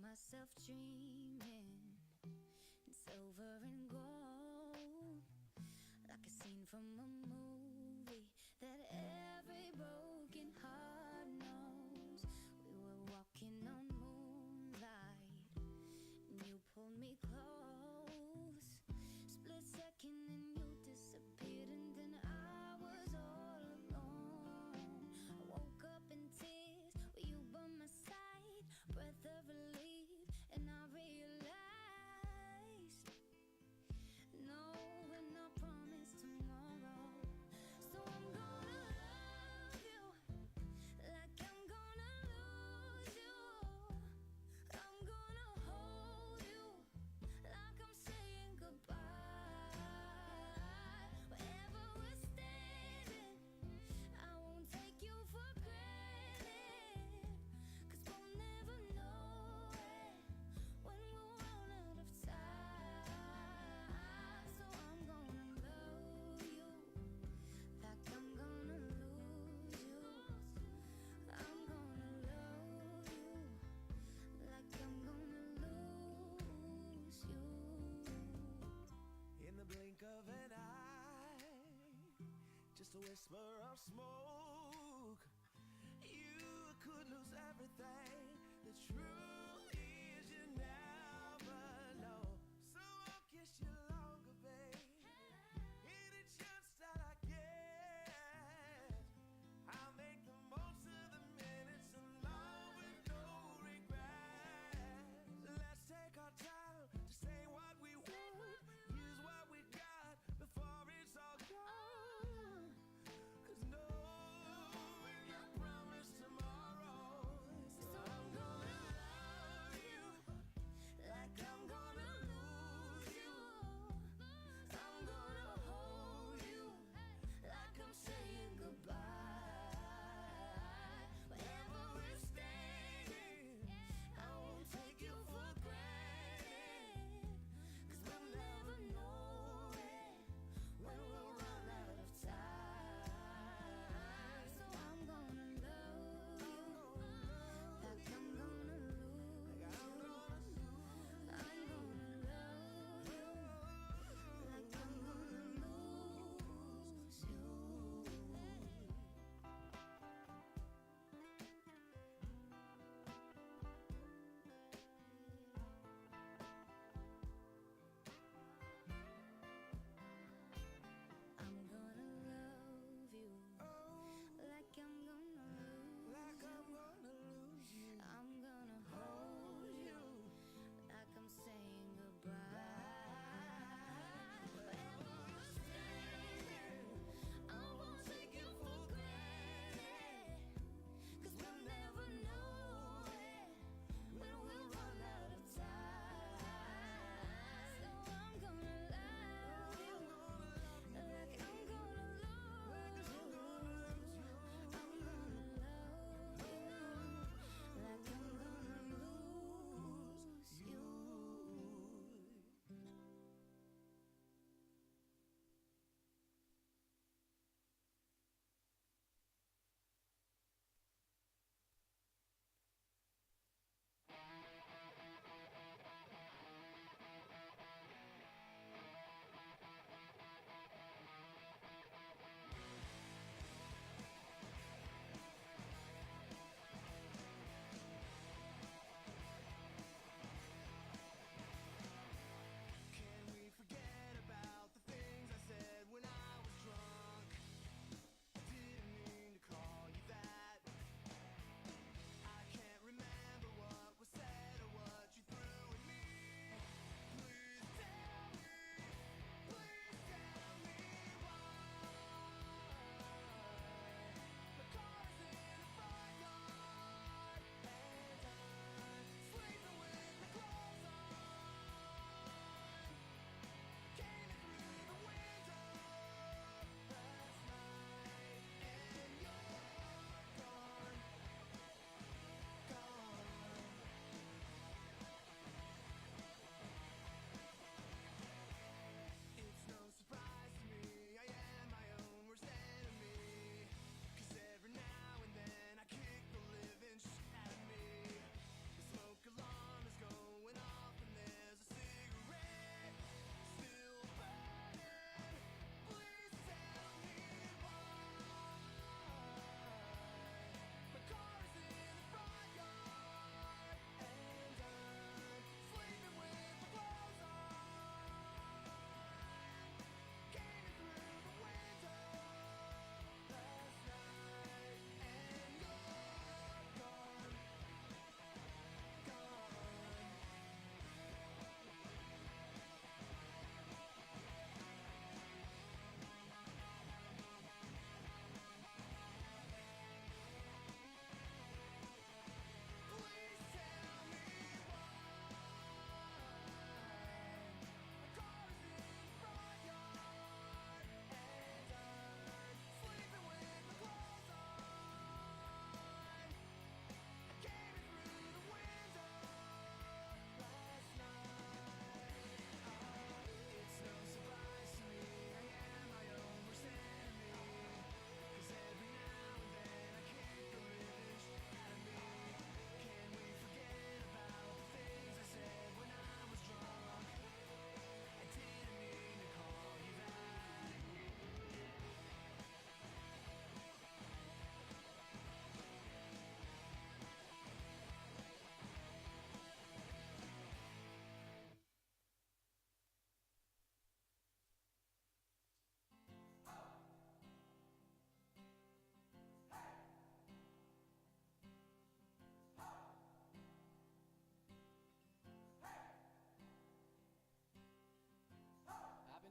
myself dreaming in silver and gold, like a scene from a movie that every broken heart knows. We were walking on moonlight, and you pulled me close. Split second and you disappeared, and then I was all alone. I woke up in tears with you by my side, breath of relief, and I realized, no, we're not promised tomorrow. So I'm gonna love you like I'm gonna lose you. I'm gonna hold you like I'm saying goodbye. Wherever we're standing, I won't take you for granted, 'cause we'll never know it when we'll run out of time. So I'm gonna love you like I'm gonna lose you. I'm gonna love you like I'm gonna lose you. In the blink of an eye, just a whisper of smoke, you could lose everything. The truth is you never know. So I'll kiss you longer, babe. Any chance that I get, I'll make the most of the minutes alone with no regrets. Let's take our time to say what we want, use what we got before it's all gone. 'Cause no, we're not promised tomorrow. So I'm gonna love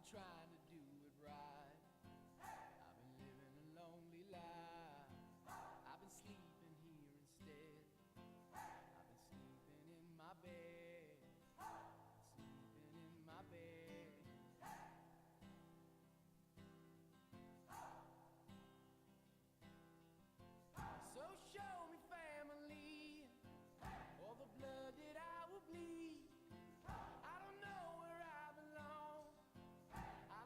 trying to do it right. I've been living a lonely life. I've been sleeping here instead. I've been sleeping in my bed. Sleeping in my bed. So show me family, all the blood that I will bleed. I don't know where I belong. I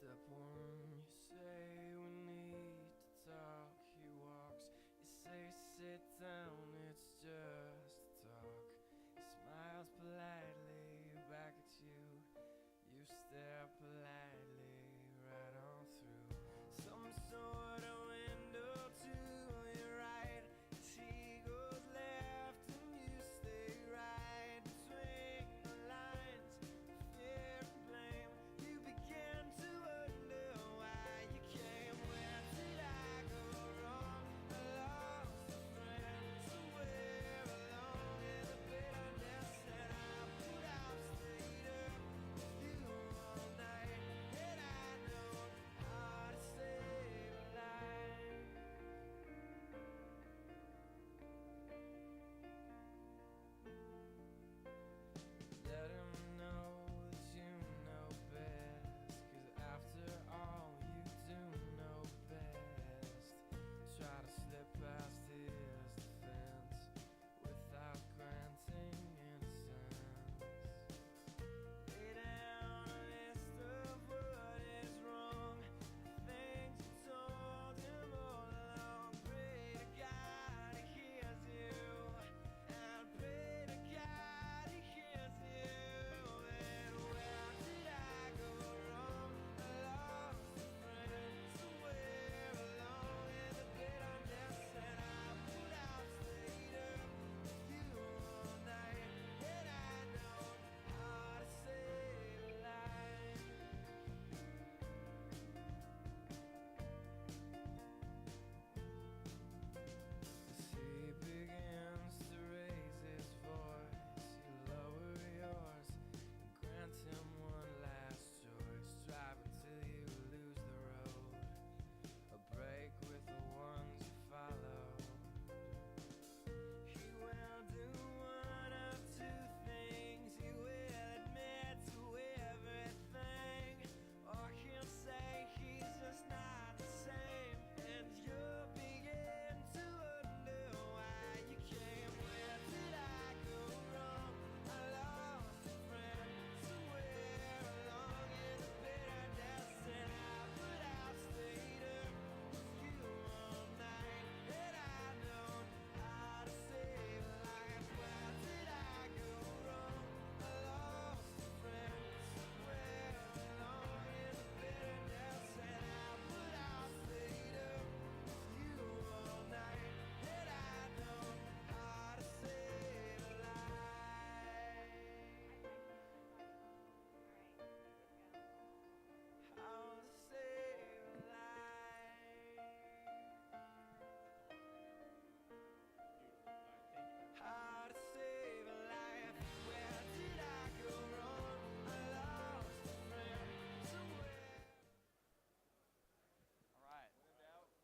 step one, you say we need to talk. He walks, you say sit down, it's just a talk. He smiles politely back at you. You stare politely right on through some sort of window to your right. As he goes left and you stay right between the lines of fear and blame. You begin to wonder why you came. Where did I go wrong? I lost a friend somewhere along in the bitterness, and I put out stayed up with you all night. And I know how to save a life. Let him know that you know best, 'cause after all you do know best. Try to slip past his defense without granting innocence. Lay down a list of what is wrong, the things you told him all along. Pray to God he hears you, and pray to God he hears you. And where did I go wrong? I lost a friend somewhere along in the bitterness, and I put out stayed up with you all night. And I know how to save a life. As he begins to raise his voice, you lower yours and grant him one last choice. Drive until you lose the road, a break with the ones you follow. He will do one of two things. He will admit to everything, or he'll say he's just not the same. And you'll begin to wonder why you came. Where did I go wrong? I lost a friend somewhere along in the bitterness, and I put out stayed up with you all night. And I know how to save a life. Where did I go wrong? I lost a friend somewhere along in the bitterness, and I put out stayed up with you all night. And I know how to save a life. How to save a life. How to save a life. Where did I go wrong? I lost a friend somewhere.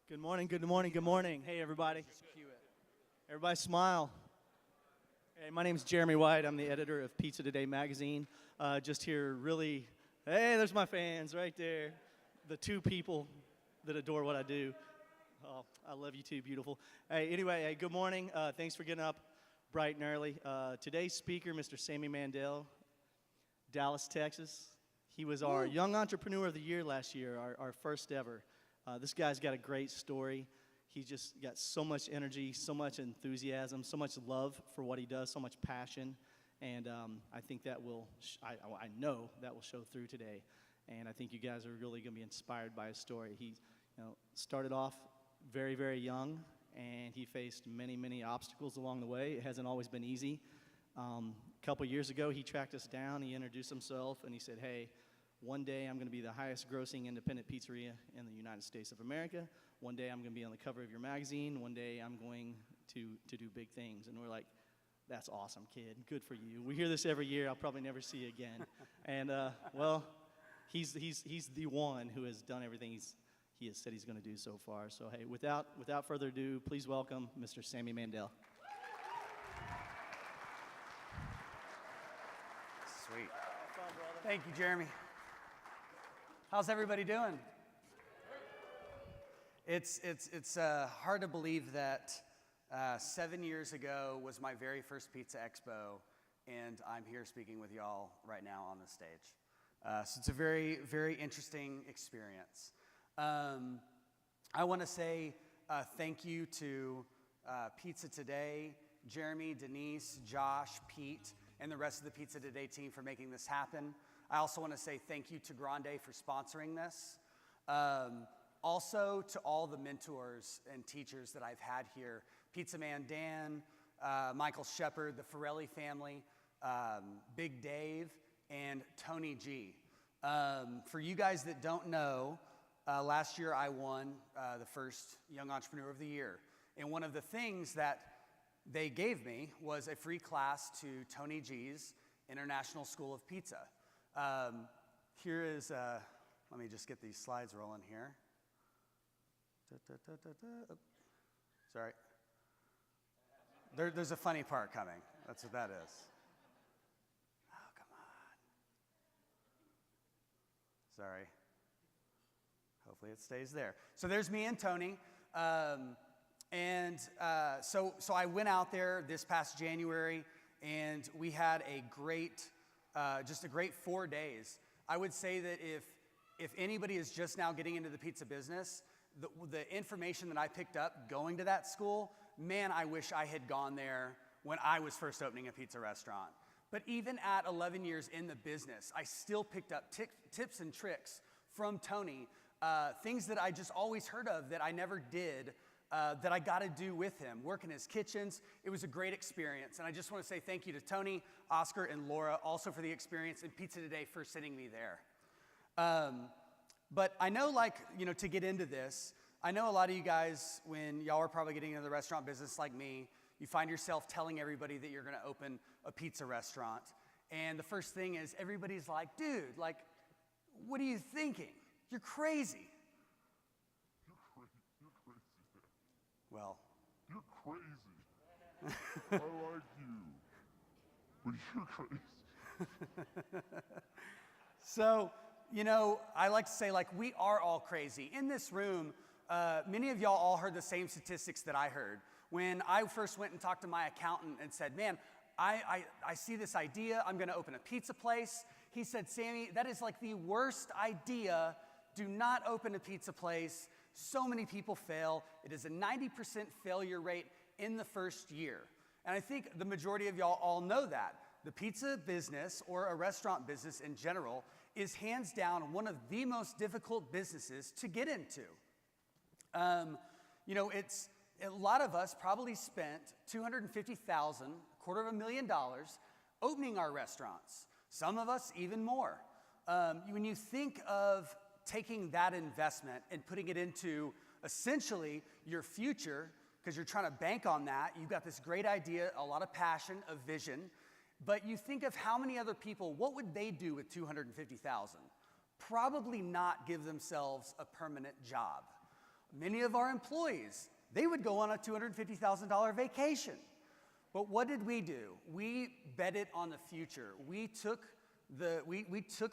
Good morning, good morning, good morning. Hey, everybody. Everybody smile. Hey, my name is Jeremy White. I'm the editor of Pizza Today magazine. Just here really, hey, there's my fans right there. The two people that adore what I do. Oh, I love you too, beautiful. Hey, anyway, hey, good morning. Thanks for getting up bright and early. Today's speaker, Mr. Sammy Mandell, Dallas, Texas. He was our Young Entrepreneur of the Year last year, our first ever. This guy's got a great story. He's just got so much energy, so much enthusiasm, so much love for what he does, so much passion. And I think that will, I know that will show through today. And I think you guys are really going to be inspired by his story. He started off very, very young, and he faced many, many obstacles along the way. It hasn't always been easy. A couple years ago, he tracked us down. He introduced himself, and he said, hey, one day I'm going to be the highest grossing independent pizzeria in the United States of America. One day I'm going to be on the cover of your magazine. One day I'm going to do big things. And we're like, that's awesome, kid. Good for you. We hear this every year. I'll probably never see you again. And, well, he's the one who has done everything he has said he's going to do so far. So, hey, without further ado, please welcome Mr. Sammy Mandell. Sweet. Thank you, Jeremy. How's everybody doing? It's hard to believe that 7 years ago was my very first Pizza Expo, and I'm here speaking with y'all right now on the stage. So it's a very, very interesting experience. I want to say thank you to Pizza Today, Jeremy, Denise, Josh, Pete, and the rest of the Pizza Today team for making this happen. I also want to say thank you to Grande for sponsoring this. Also to all the mentors and teachers that I've had here, Pizza Man Dan, Michael Shepard, the Forelli family, Big Dave, and Tony G. For you guys that don't know, last year I won the first Young Entrepreneur of the Year. And one of the things that they gave me was a free class to Tony G's International School of Pizza. Here is, let me just get these slides rolling here. Oh, sorry. There's a funny part coming. That's what that is. Oh, come on. Sorry. Hopefully it stays there. So there's me and Tony. So I went out there this past January, and we had a great, just a great 4 days. I would say that if anybody is just now getting into the pizza business, the information that I picked up going to that school, man, I wish I had gone there when I was first opening a pizza restaurant. But even at 11 years in the business, I still picked up tips and tricks from Tony, things that I just always heard of that I never did, that I got to do with him, work in his kitchens. It was a great experience. And I just want to say thank you to Tony, Oscar, and Laura also for the experience, and Pizza Today for sending me there. But I know, to get into this, I know a lot of you guys, when y'all are probably getting into the restaurant business like me, you find yourself telling everybody that you're going to open a pizza restaurant. And the first thing is everybody's like, dude, what are you thinking? You're crazy. You're crazy. Well. You're crazy. I like you, but you're crazy. So, I like to say, we are all crazy. In this room, many of y'all all heard the same statistics that I heard. When I first went and talked to my accountant and said, man, I see this idea, I'm gonna open a pizza place. He said, Sammy, that is the worst idea. Do not open a pizza place. So many people fail. It is a 90% failure rate in the first year. And I think the majority of y'all all know that. The pizza business, or a restaurant business in general, is hands down one of the most difficult businesses to get into. It's a lot of us probably spent $250,000, $250,000 opening our restaurants. Some of us even more. When you think of taking that investment and putting it into essentially your future, because you're trying to bank on that, you've got this great idea, a lot of passion, a vision, but you think of how many other people, what would they do with $250,000? Probably not give themselves a permanent job. Many of our employees, they would go on a $250,000 vacation. But what did we do? We betted on the future. We took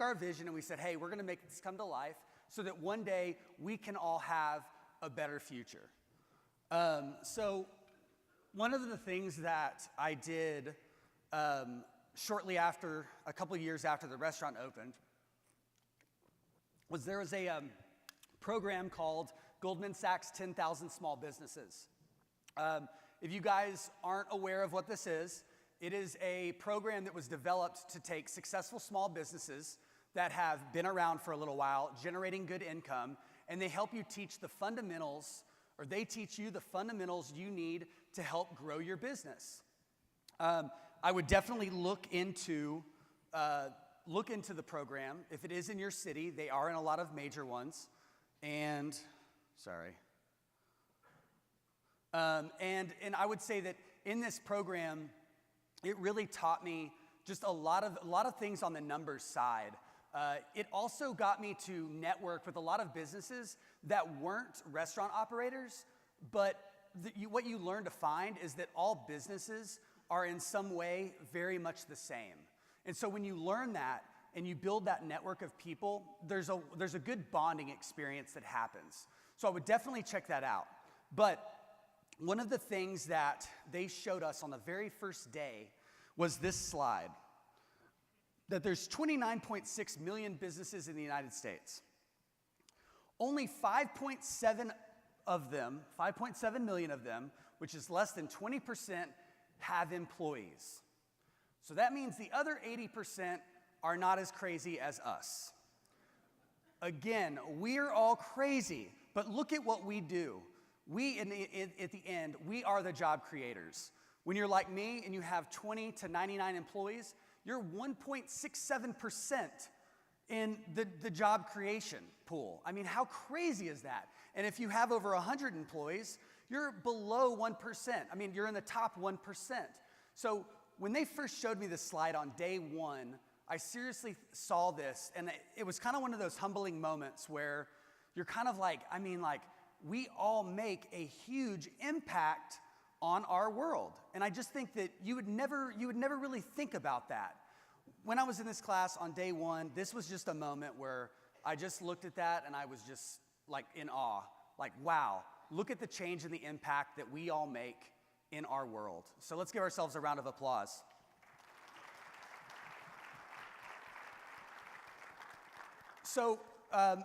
our vision and we said, hey, we're going to make this come to life so that one day we can all have a better future. So one of the things that I did shortly after, a couple of years after the restaurant opened, was there was a program called Goldman Sachs 10,000 Small Businesses. If you guys aren't aware of what this is, it is a program that was developed to take successful small businesses that have been around for a little while, generating good income, and they help you teach the fundamentals, or they teach you the fundamentals you need to help grow your business. I would definitely look into the program. If it is in your city, they are in a lot of major ones. And I would say that in this program, it really taught me just a lot of things on the numbers side. It also got me to network with a lot of businesses that weren't restaurant operators, but what you learn to find is that all businesses are in some way very much the same. And so when you learn that and you build that network of people, there's a good bonding experience that happens. So I would definitely check that out. But one of the things that they showed us on the very first day was this slide. that there's 29.6 million businesses in the United States. Only 5.7 million of them, which is less than 20%, have employees. So that means the other 80% are not as crazy as us. Again, we're all crazy, but look at what we do. At the end, we are the job creators. When you're like me and you have 20 to 99 employees, you're 1.67% in the job creation pool. I mean, how crazy is that? And if you have over 100 employees, you're below 1%. I mean, you're in the top 1%. So when they first showed me this slide on day one, I seriously saw this, and it was kind of one of those humbling moments where you're kind of like, we all make a huge impact on our world. And I just think that you would never really think about that. When I was in this class on day one, this was just a moment where I just looked at that and I was just like in awe. Like, wow, look at the change and the impact that we all make in our world. So let's give ourselves a round of applause. So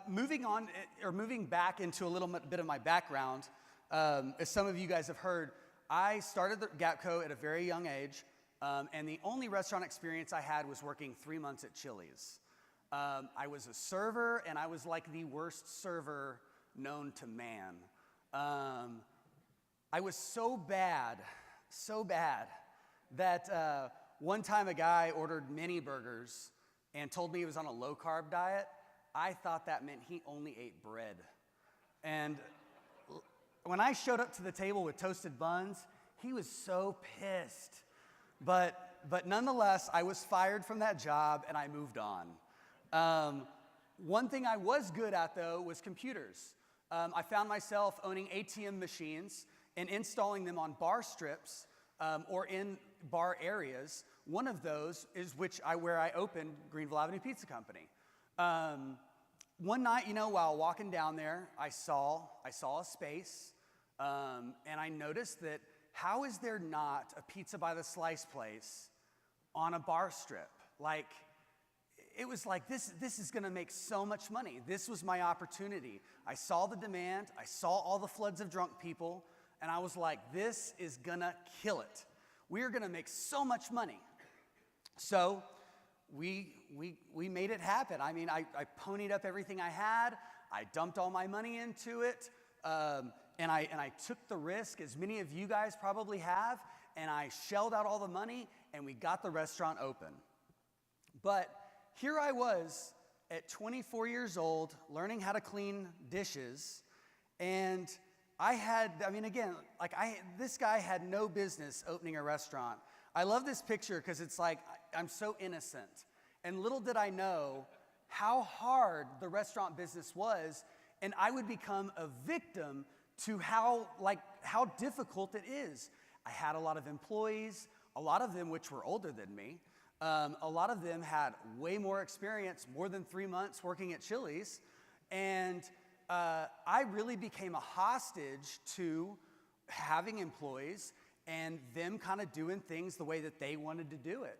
moving back into a little bit of my background, as some of you guys have heard, I started the GAPCo at a very young age, and the only restaurant experience I had was working 3 months at Chili's. I was a server, and I was like the worst server known to man. I was so bad that one time a guy ordered mini burgers and told me he was on a low-carb diet. I thought that meant he only ate bread. And when I showed up to the table with toasted buns, he was so pissed. But nonetheless, I was fired from that job and I moved on. One thing I was good at, though, was computers. I found myself owning ATM machines and installing them on bar strips or in bar areas. One of those is where I opened Greenville Avenue Pizza Company. One night, while walking down there, I saw a space, and I noticed that how is there not a pizza by the slice place on a bar strip? Like, it was like, this is gonna make so much money. This was my opportunity. I saw the demand, I saw all the floods of drunk people, and I was like, this is gonna kill it. We're gonna make so much money. So we made it happen. I mean, I ponied up everything I had, I dumped all my money into it, and I took the risk, as many of you guys probably have, and I shelled out all the money, and we got the restaurant open. But here I was at 24 years old, learning how to clean dishes, and this guy had no business opening a restaurant. I love this picture because it's like, I'm so innocent. And little did I know how hard the restaurant business was, and I would become a victim to how difficult it is. I had a lot of employees, a lot of them which were older than me. A lot of them had way more experience, more than 3 months working at Chili's. And I really became a hostage to having employees and them kind of doing things the way that they wanted to do it.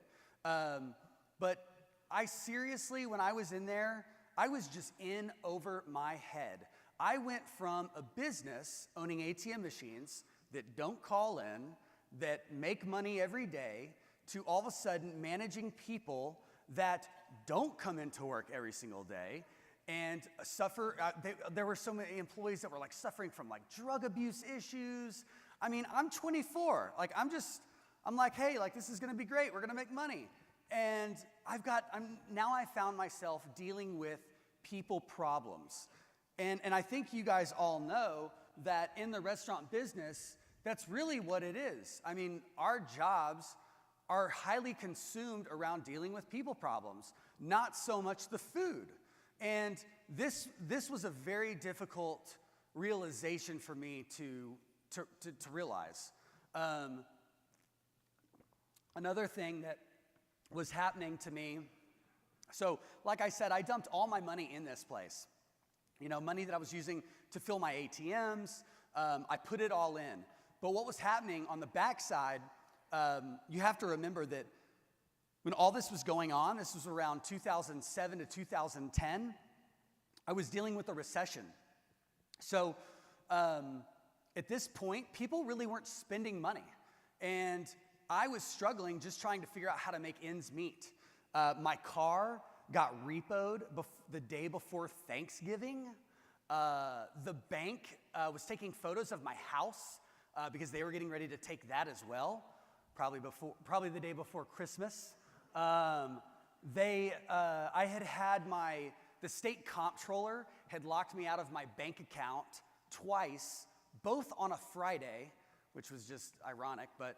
But I seriously, when I was in there, I was just in over my head. I went from a business owning ATM machines that don't call in, that make money every day, to all of a sudden managing people that don't come into work every single day and suffer. There were so many employees that were like suffering from like drug abuse issues. I mean, I'm 24. Like, I'm like, hey, like, this is gonna be great. We're gonna make money. And now I found myself dealing with people problems. And I think you guys all know that in the restaurant business, that's really what it is. I mean, our jobs are highly consumed around dealing with people problems, not so much the food. And this was a very difficult realization for me to realize. Another thing that was happening to me, so like I said, I dumped all my money in this place. Money that I was using to fill my ATMs, I put it all in. But what was happening on the backside, you have to remember that When all this was going on, this was around 2007 to 2010, I was dealing with a recession. So at this point, people really weren't spending money. And I was struggling just trying to figure out how to make ends meet. My car got repoed the day before Thanksgiving. The bank was taking photos of my house because they were getting ready to take that as well, probably the day before Christmas. I had the state comptroller had locked me out of my bank account twice, both on a Friday, which was just ironic, but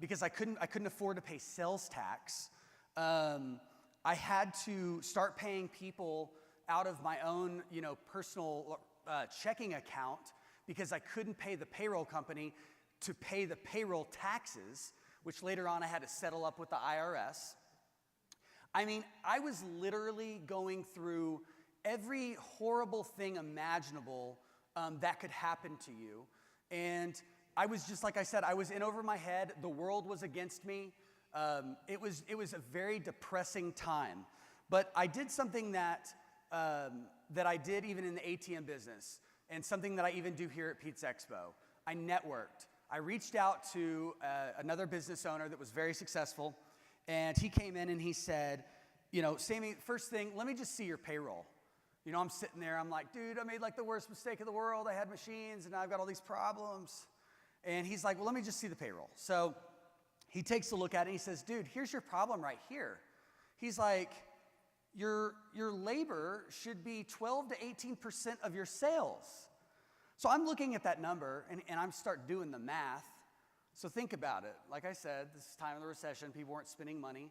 because I couldn't afford to pay sales tax. I had to start paying people out of my own, personal checking account because I couldn't pay the payroll company to pay the payroll taxes, which later on I had to settle up with the IRS. I mean, I was literally going through every horrible thing imaginable that could happen to you. And I was just, like I said, I was in over my head. The world was against me. It was a very depressing time. But I did something that I did even in the ATM business, and something that I even do here at Pizza Expo. I networked. I reached out to another business owner that was very successful, and he came in and he said, Sammy, first thing, let me just see your payroll. I'm sitting there, I'm like, dude, I made like the worst mistake in the world. I had machines and now I've got all these problems. And he's like, well, let me just see the payroll. So he takes a look at it and he says, dude, here's your problem right here. He's like, your labor should be 12 to 18% of your sales. So I'm looking at that number and I'm start doing the math. So think about it. Like I said, this is time of the recession. People weren't spending money.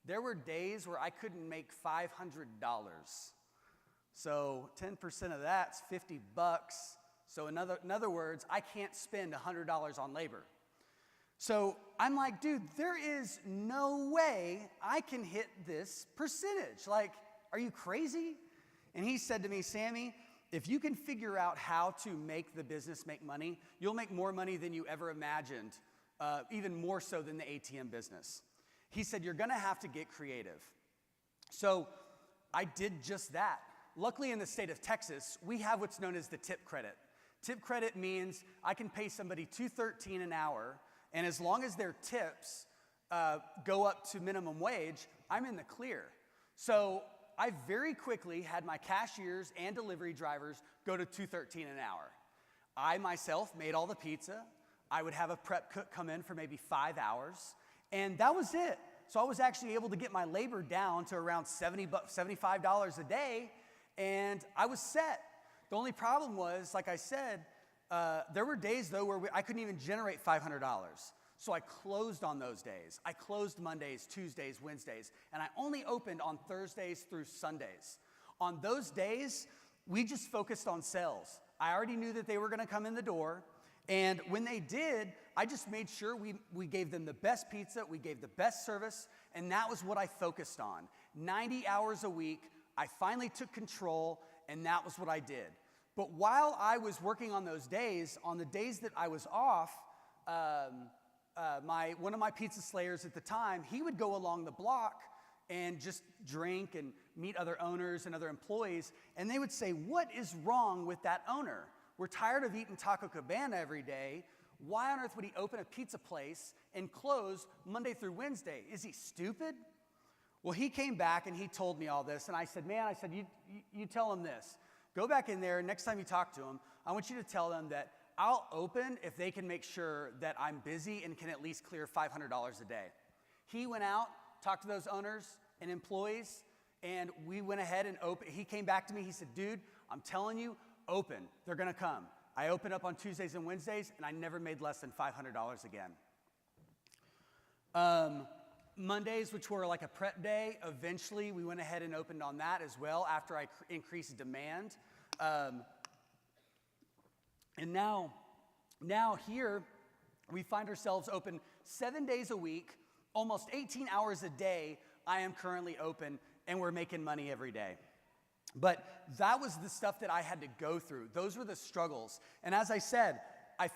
There were days where I couldn't make $500. So 10% of that's $50. So in other words, I can't spend $100 on labor. So I'm like, dude, there is no way I can hit this percentage. Like, are you crazy? And he said to me, Sammy, if you can figure out how to make the business make money, you'll make more money than you ever imagined, even more so than the ATM business. He said, you're gonna have to get creative. So I did just that. Luckily in the state of Texas, we have what's known as the tip credit. Tip credit means I can pay somebody $2.13 an hour, and as long as their tips go up to minimum wage, I'm in the clear. So I very quickly had my cashiers and delivery drivers go to $2.13 an hour. I myself made all the pizza. I would have a prep cook come in for maybe 5 hours, and that was it. So I was actually able to get my labor down to around $75 a day, and I was set. The only problem was, like I said, there were days though where I couldn't even generate $500. So I closed on those days. I closed Mondays, Tuesdays, Wednesdays, and I only opened on Thursdays through Sundays. On those days, we just focused on sales. I already knew that they were gonna come in the door, and when they did, I just made sure we gave them the best pizza, we gave the best service, and that was what I focused on. 90 hours a week, I finally took control, and that was what I did. But while I was working on those days, on the days that I was off, one of my pizza slayers at the time, he would go along the block and just drink and meet other owners and other employees, and they would say, what is wrong with that owner? We're tired of eating Taco Cabana every day. Why on earth would he open a pizza place and close Monday through Wednesday? Is he stupid? Well, he came back and he told me all this, and I said, you tell him this. Go back in there, next time you talk to him, I want you to tell them that I'll open if they can make sure that I'm busy and can at least clear $500 a day. He went out, talked to those owners and employees, and we went ahead and opened. He came back to me, he said, dude, I'm telling you, open, they're gonna come. I opened up on Tuesdays and Wednesdays, and I never made less than $500 again. Mondays, which were like a prep day, eventually we went ahead and opened on that as well after I increased demand. And now here, we find ourselves open 7 days a week, almost 18 hours a day. I am currently open, and we're making money every day. But that was the stuff that I had to go through. Those were the struggles. And as I said, I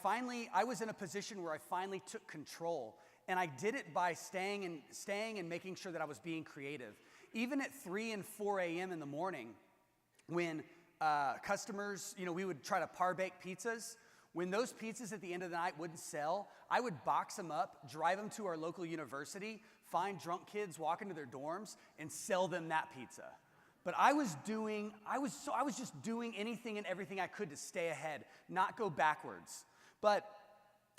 was in a position where I finally took control. And I did it by staying and making sure that I was being creative. Even at 3 and 4 a.m. in the morning, when customers, we would try to par bake pizzas. When those pizzas at the end of the night wouldn't sell, I would box them up, drive them to our local university, find drunk kids, walk into their dorms, and sell them that pizza. But I was just doing anything and everything I could to stay ahead, not go backwards. But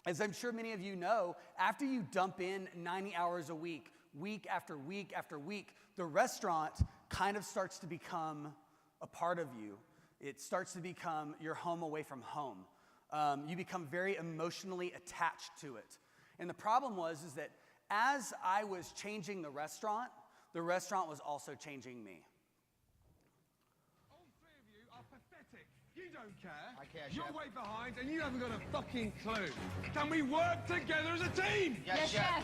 as I'm sure many of you know, after you dump in 90 hours a week, week after week after week, the restaurant kind of starts to become a part of you. It starts to become your home away from home. You become very emotionally attached to it. And the problem was that as I was changing the restaurant was also changing me. All three of you are pathetic. You don't care. I care, You're Chef. way behind and you haven't got a fucking clue. Can we work together as a team? Yes, Chef.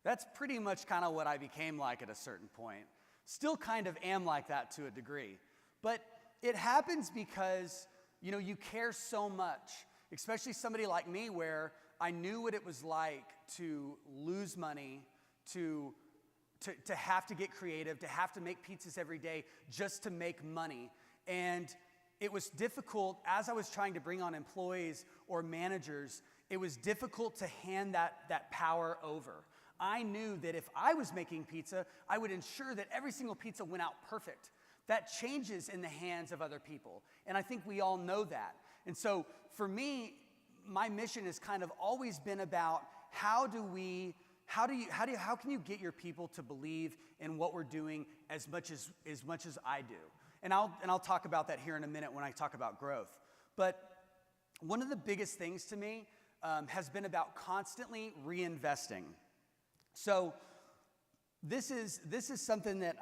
That's pretty much kind of what I became like at a certain point. Still kind of am like that to a degree. But it happens because, you care so much, especially somebody like me where I knew what it was like to lose money, to have to get creative, to have to make pizzas every day just to make money. And it was difficult as I was trying to bring on employees or managers, it was difficult to hand that power over. I knew that if I was making pizza, I would ensure that every single pizza went out perfect. That changes in the hands of other people. And I think we all know that. And so for me, my mission has kind of always been about how can you get your people to believe in what we're doing as much as I do? And I'll talk about that here in a minute when I talk about growth. But one of the biggest things to me has been about constantly reinvesting. So this is something that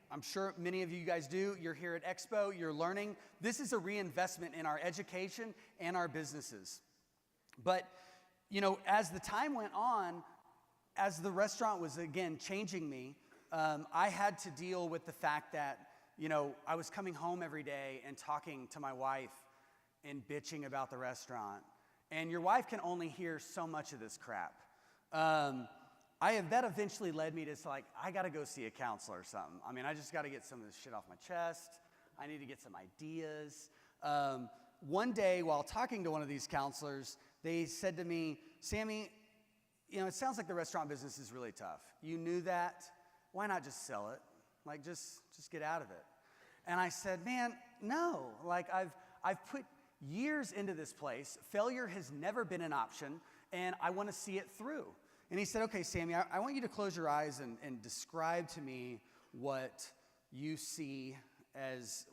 I'm sure many of you guys do. You're here at Expo, you're learning. This is a reinvestment in our education and our businesses. But, as the time went on, as the restaurant was again changing me, I had to deal with the fact that, I was coming home every day and talking to my wife and bitching about the restaurant. And your wife can only hear so much of this crap. That eventually led me to I got to go see a counselor or something. I mean, I just got to get some of this shit off my chest. I need to get some ideas. One day while talking to one of these counselors, they said to me, Sammy, it sounds like the restaurant business is really tough. You knew that. Why not just sell it? Just get out of it. And I said, man, no. I've put years into this place. Failure has never been an option, and I want to see it through. And he said, okay, Sammy, I want you to close your eyes and describe to me what you see as,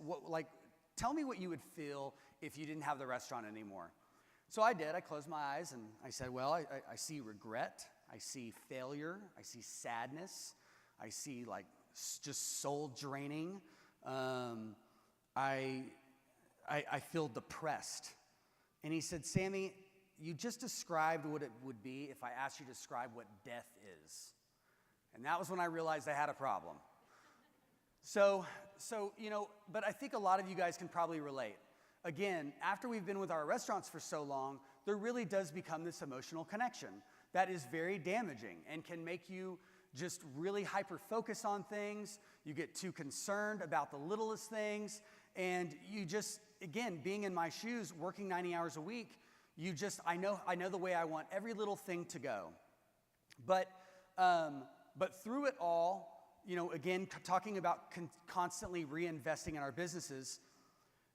tell me what you would feel if you didn't have the restaurant anymore. So I did. I closed my eyes and I said, well, I see regret. I see failure. I see sadness. I see just soul draining. I feel depressed. And he said, Sammy, you just described what it would be if I asked you to describe what death is. And that was when I realized I had a problem. So, but I think a lot of you guys can probably relate. Again, after we've been with our restaurants for so long, there really does become this emotional connection that is very damaging and can make you just really hyper-focus on things. You get too concerned about the littlest things, and you just, again, being in my shoes, working 90 hours a week, I know the way I want every little thing to go. But through it all, again, talking about constantly reinvesting in our businesses,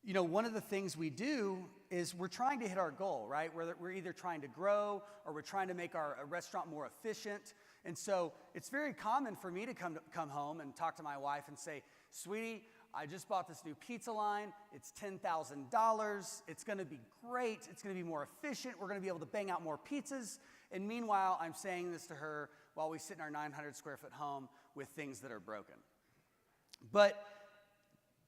one of the things we do is we're trying to hit our goal, right? We're either trying to grow or we're trying to make our restaurant more efficient. And so it's very common for me to come home and talk to my wife and say, sweetie, I just bought this new pizza line. It's $10,000. It's going to be great. It's going to be more efficient. We're going to be able to bang out more pizzas. And meanwhile, I'm saying this to her while we sit in our 900 square foot home with things that are broken. But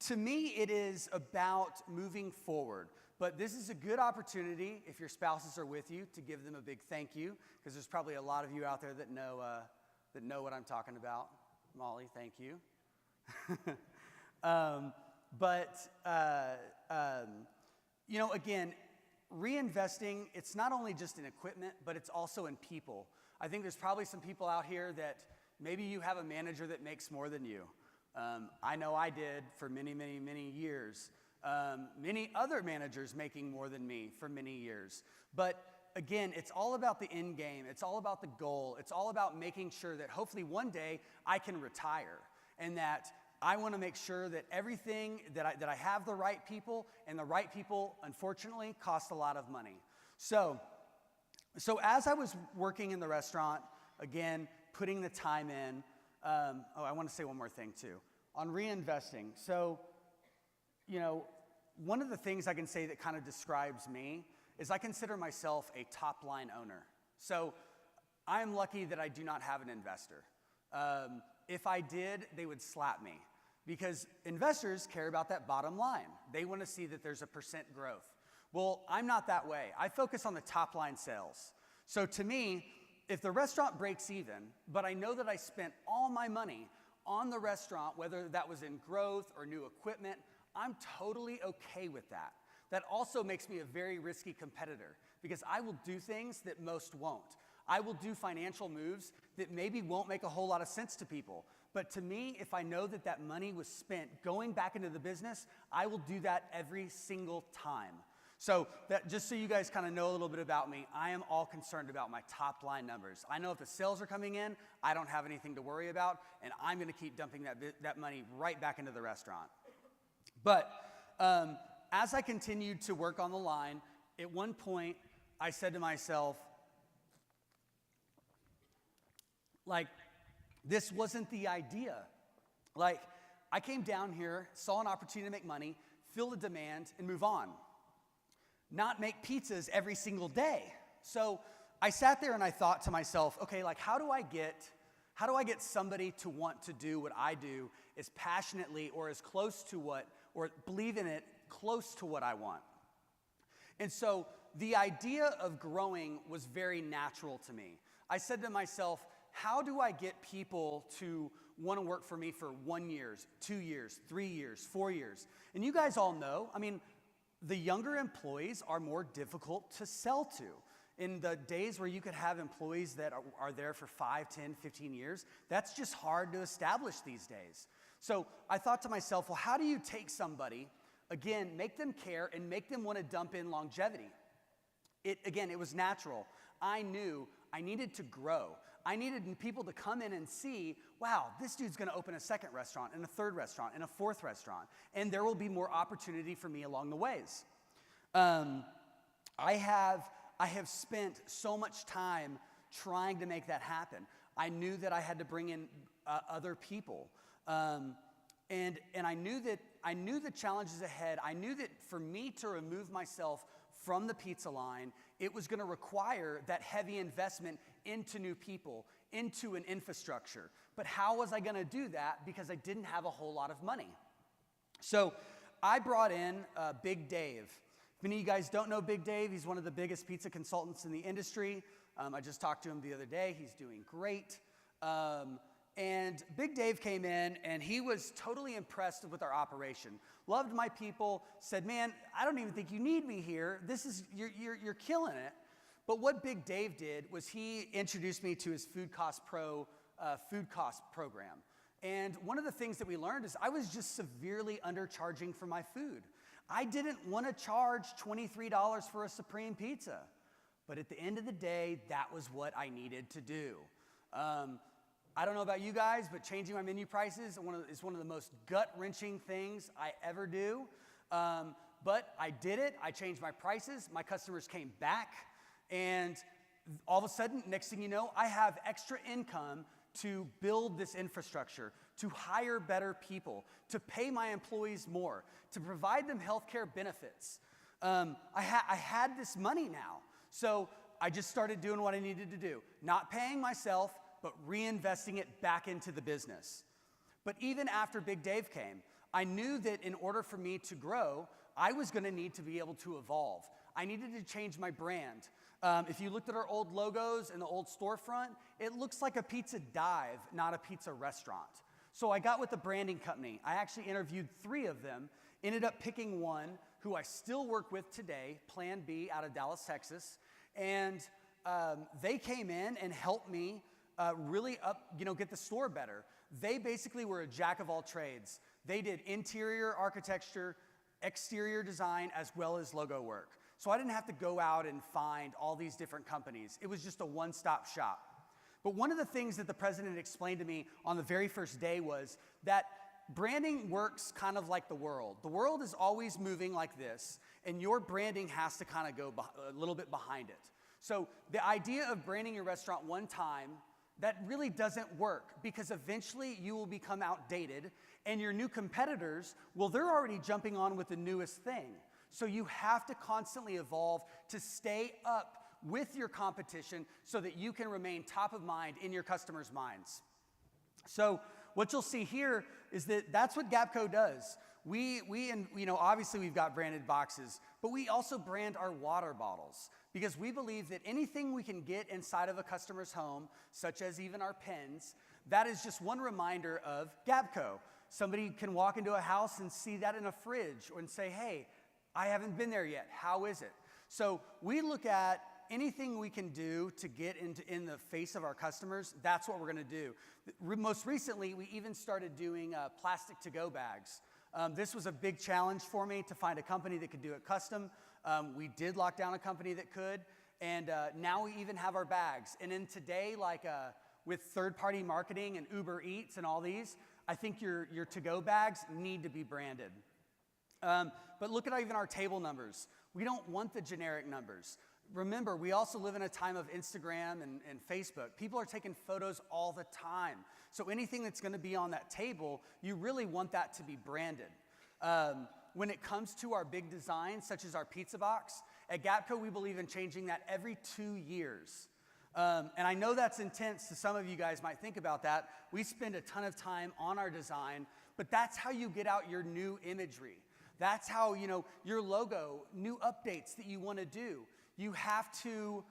to me, it is about moving forward. But this is a good opportunity, if your spouses are with you, to give them a big thank you, because there's probably a lot of you out there that know what I'm talking about. Molly, thank you. Again, reinvesting, it's not only just in equipment, but it's also in people. I think there's probably some people out here that maybe you have a manager that makes more than you. I know I did for many, many, many years. Many other managers making more than me for many years. But again, it's all about the end game. It's all about the goal. It's all about making sure that hopefully one day I can retire, and that I want to make sure that everything that I have the right people, and the right people, unfortunately, cost a lot of money. So as I was working in the restaurant, again, putting the time in, I want to say one more thing too, on reinvesting. So, one of the things I can say that kind of describes me is I consider myself a top-line owner. So I'm lucky that I do not have an investor. If I did, they would slap me, because investors care about that bottom line. They want to see that there's a percent growth. Well, I'm not that way. I focus on the top-line sales. So to me, if the restaurant breaks even, but I know that I spent all my money on the restaurant, whether that was in growth or new equipment, I'm totally okay with that. That also makes me a very risky competitor, because I will do things that most won't. I will do financial moves that maybe won't make a whole lot of sense to people. But to me, if I know that that money was spent going back into the business, I will do that every single time. So that, just so you guys kind of know a little bit about me, I am all concerned about my top line numbers. I know if the sales are coming in, I don't have anything to worry about, and I'm going to keep dumping that money right back into the restaurant. But as I continued to work on the line, at one point, I said to myself, this wasn't the idea. I came down here, saw an opportunity to make money, fill the demand, and move on. Not make pizzas every single day. So I sat there and I thought to myself, okay, how do I get somebody to want to do what I do as passionately or as close to or believe in it close to what I want? And so the idea of growing was very natural to me. I said to myself, how do I get people to want to work for me for 1 year, 2 years, 3 years, 4 years? And you guys all know, the younger employees are more difficult to sell to. In the days where you could have employees that are there for 5, 10, 15 years, that's just hard to establish these days. So I thought to myself, well, how do you take somebody, again, make them care and make them want to dump in longevity? It was natural. I knew I needed to grow. I needed people to come in and see, wow, this dude's going to open a second restaurant and a third restaurant and a fourth restaurant, and there will be more opportunity for me along the ways. I have spent so much time trying to make that happen. I knew that I had to bring in other people, and I knew the challenges ahead. I knew that for me to remove myself from the pizza line, it was going to require that heavy investment into new people, into an infrastructure. But how was I going to do that? Because I didn't have a whole lot of money. So I brought in Big Dave. If many of you guys don't know Big Dave, he's one of the biggest pizza consultants in the industry. I just talked to him the other day. He's doing great. And Big Dave came in, and he was totally impressed with our operation. Loved my people, said, man, I don't even think you need me here. You're killing it. But what Big Dave did was he introduced me to his food cost program. And one of the things that we learned is I was just severely undercharging for my food. I didn't want to charge $23 for a Supreme Pizza. But at the end of the day, that was what I needed to do. I don't know about you guys, but changing my menu prices is one of the most gut-wrenching things I ever do. But I did it. I changed my prices. My customers came back. And all of a sudden, next thing you know, I have extra income to build this infrastructure, to hire better people, to pay my employees more, to provide them healthcare benefits. I had this money now. So I just started doing what I needed to do. Not paying myself, but reinvesting it back into the business. But even after Big Dave came, I knew that in order for me to grow, I was going to need to be able to evolve. I needed to change my brand. If you looked at our old logos and the old storefront, it looks like a pizza dive, not a pizza restaurant. So I got with a branding company. I actually interviewed 3 of them, ended up picking one who I still work with today, Plan B, out of Dallas, Texas. And they came in and helped me really get the store better. They basically were a jack of all trades. They did interior architecture, exterior design, as well as logo work. So I didn't have to go out and find all these different companies. It was just a one-stop shop. But one of the things that the president explained to me on the very first day was that branding works kind of like the world. The world is always moving like this, and your branding has to kind of go a little bit behind it. So the idea of branding your restaurant one time, that really doesn't work, because eventually you will become outdated, and your new competitors, well, they're already jumping on with the newest thing. So you have to constantly evolve to stay up with your competition so that you can remain top of mind in your customers' minds. So what you'll see here is that that's what GAPCo does. Obviously we've got branded boxes, but we also brand our water bottles, because we believe that anything we can get inside of a customer's home, such as even our pens, that is just one reminder of GAPCo. Somebody can walk into a house and see that in a fridge and say, hey, I haven't been there yet. How is it? So we look at anything we can do to get in the face of our customers. That's what we're going to do. Most recently, we even started doing plastic to-go bags. This was a big challenge for me to find a company that could do it custom. We did lock down a company that could, and now we even have our bags. And then today, with third-party marketing and Uber Eats and all these, I think your to-go bags need to be branded. But look at even our table numbers. We don't want the generic numbers. Remember, we also live in a time of Instagram and Facebook. People are taking photos all the time. So anything that's going to be on that table, you really want that to be branded. When it comes to our big designs, such as our pizza box, at GAPCo, we believe in changing that every 2 years. And I know that's intense to some of you guys might think about that. We spend a ton of time on our design, but that's how you get out your new imagery. That's how, your logo, new updates that you want to do. You have to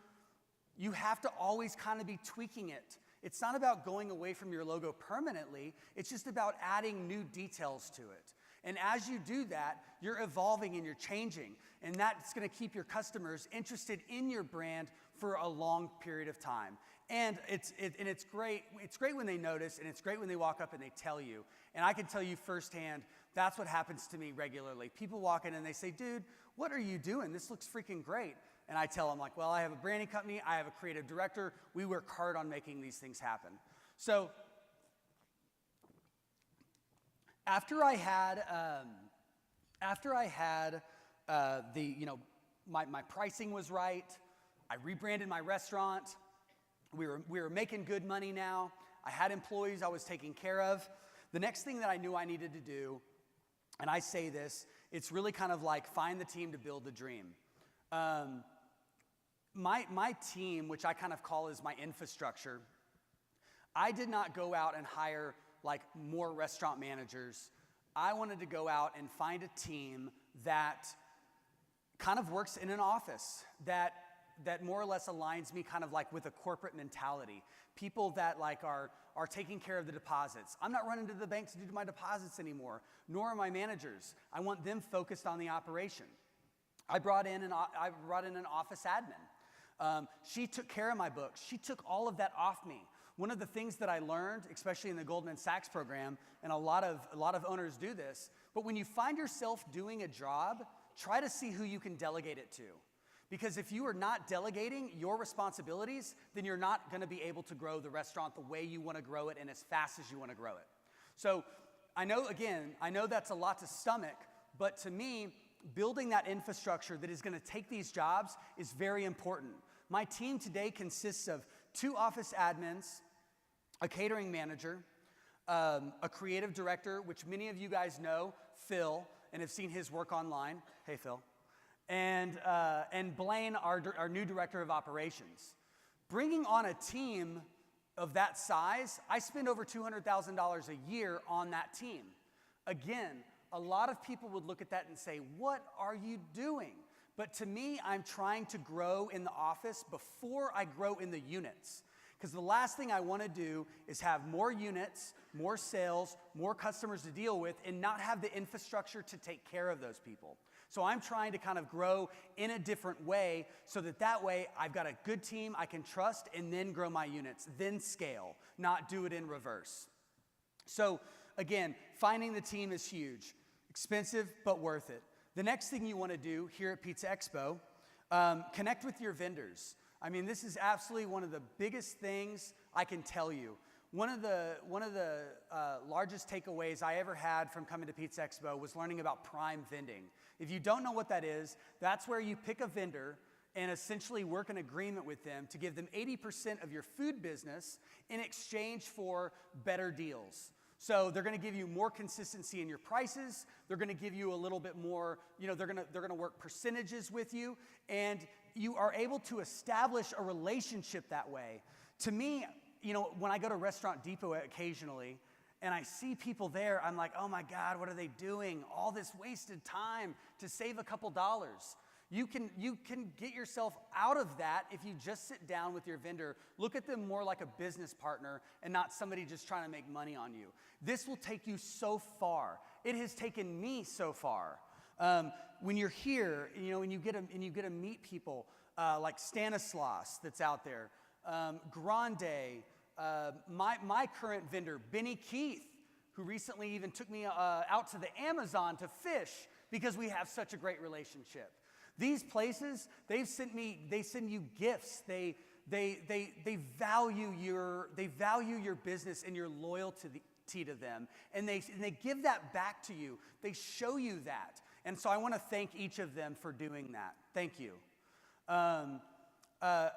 always kind of be tweaking it. It's not about going away from your logo permanently. It's just about adding new details to it. And as you do that, you're evolving and you're changing. And that's going to keep your customers interested in your brand for a long period of time. And it's great. It's great when they notice, and it's great when they walk up and they tell you. And I can tell you firsthand, that's what happens to me regularly. People walk in and they say, dude, what are you doing? This looks freaking great. And I tell them, well, I have a branding company. I have a creative director. We work hard on making these things happen. So after I had my pricing was right, I rebranded my restaurant. We were making good money now. I had employees I was taking care of. The next thing that I knew I needed to do, and I say this, it's really kind of like find the team to build the dream. My team, which I kind of call as my infrastructure, I did not go out and hire more restaurant managers. I wanted to go out and find a team that kind of works in an office, that more or less aligns me kind of with a corporate mentality. People that are taking care of the deposits. I'm not running to the bank to do my deposits anymore, nor are my managers. I want them focused on the operation. I brought in an office admin. She took care of my books. She took all of that off me. One of the things that I learned, especially in the Goldman Sachs program, and a lot of owners do this, but when you find yourself doing a job, try to see who you can delegate it to. Because if you are not delegating your responsibilities, then you're not going to be able to grow the restaurant the way you want to grow it and as fast as you want to grow it. So I know that's a lot to stomach, but to me, building that infrastructure that is going to take these jobs is very important. My team today consists of 2 office admins, a catering manager, a creative director, which many of you guys know, Phil, and have seen his work online. Hey, Phil. And Blaine, our new director of operations. Bringing on a team of that size, I spend over $200,000 a year on that team. Again, a lot of people would look at that and say, what are you doing? But to me, I'm trying to grow in the office before I grow in the units. Because the last thing I want to do is have more units, more sales, more customers to deal with, and not have the infrastructure to take care of those people. So I'm trying to kind of grow in a different way so that way I've got a good team I can trust and then grow my units, then scale, not do it in reverse. So again, finding the team is huge. Expensive, but worth it. The next thing you want to do here at Pizza Expo, connect with your vendors. I mean, this is absolutely one of the biggest things I can tell you. One of the largest takeaways I ever had from coming to Pizza Expo was learning about prime vending. If you don't know what that is, that's where you pick a vendor and essentially work an agreement with them to give them 80% of your food business in exchange for better deals. So they're going to give you more consistency in your prices. They're going to give you a little bit more, they're going to work percentages with you, and you are able to establish a relationship that way. To me, when I go to Restaurant Depot occasionally and I see people there, I'm like, oh my God, what are they doing? All this wasted time to save a couple dollars. You can get yourself out of that if you just sit down with your vendor, look at them more like a business partner and not somebody just trying to make money on you. This will take you so far. It has taken me so far. When you're here, and you get to meet people like Stanislaus that's out there, Grande, my current vendor, Benny Keith, who recently even took me out to the Amazon to fish because we have such a great relationship. These places, they send you gifts. They value your business and your loyalty to them, and they give that back to you. They show you that, and so I want to thank each of them for doing that. Thank you. Other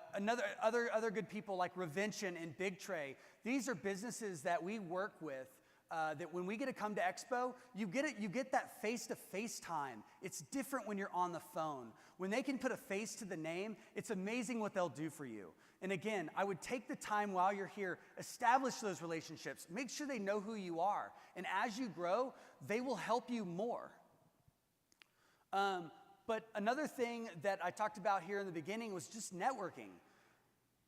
good people like Revention and Big Tray. These are businesses that we work with. That when we get to come to Expo, you get that face-to-face time. It's different when you're on the phone. When they can put a face to the name, it's amazing what they'll do for you. And again, I would take the time while you're here, establish those relationships, make sure they know who you are. And as you grow, they will help you more. But another thing that I talked about here in the beginning was just networking.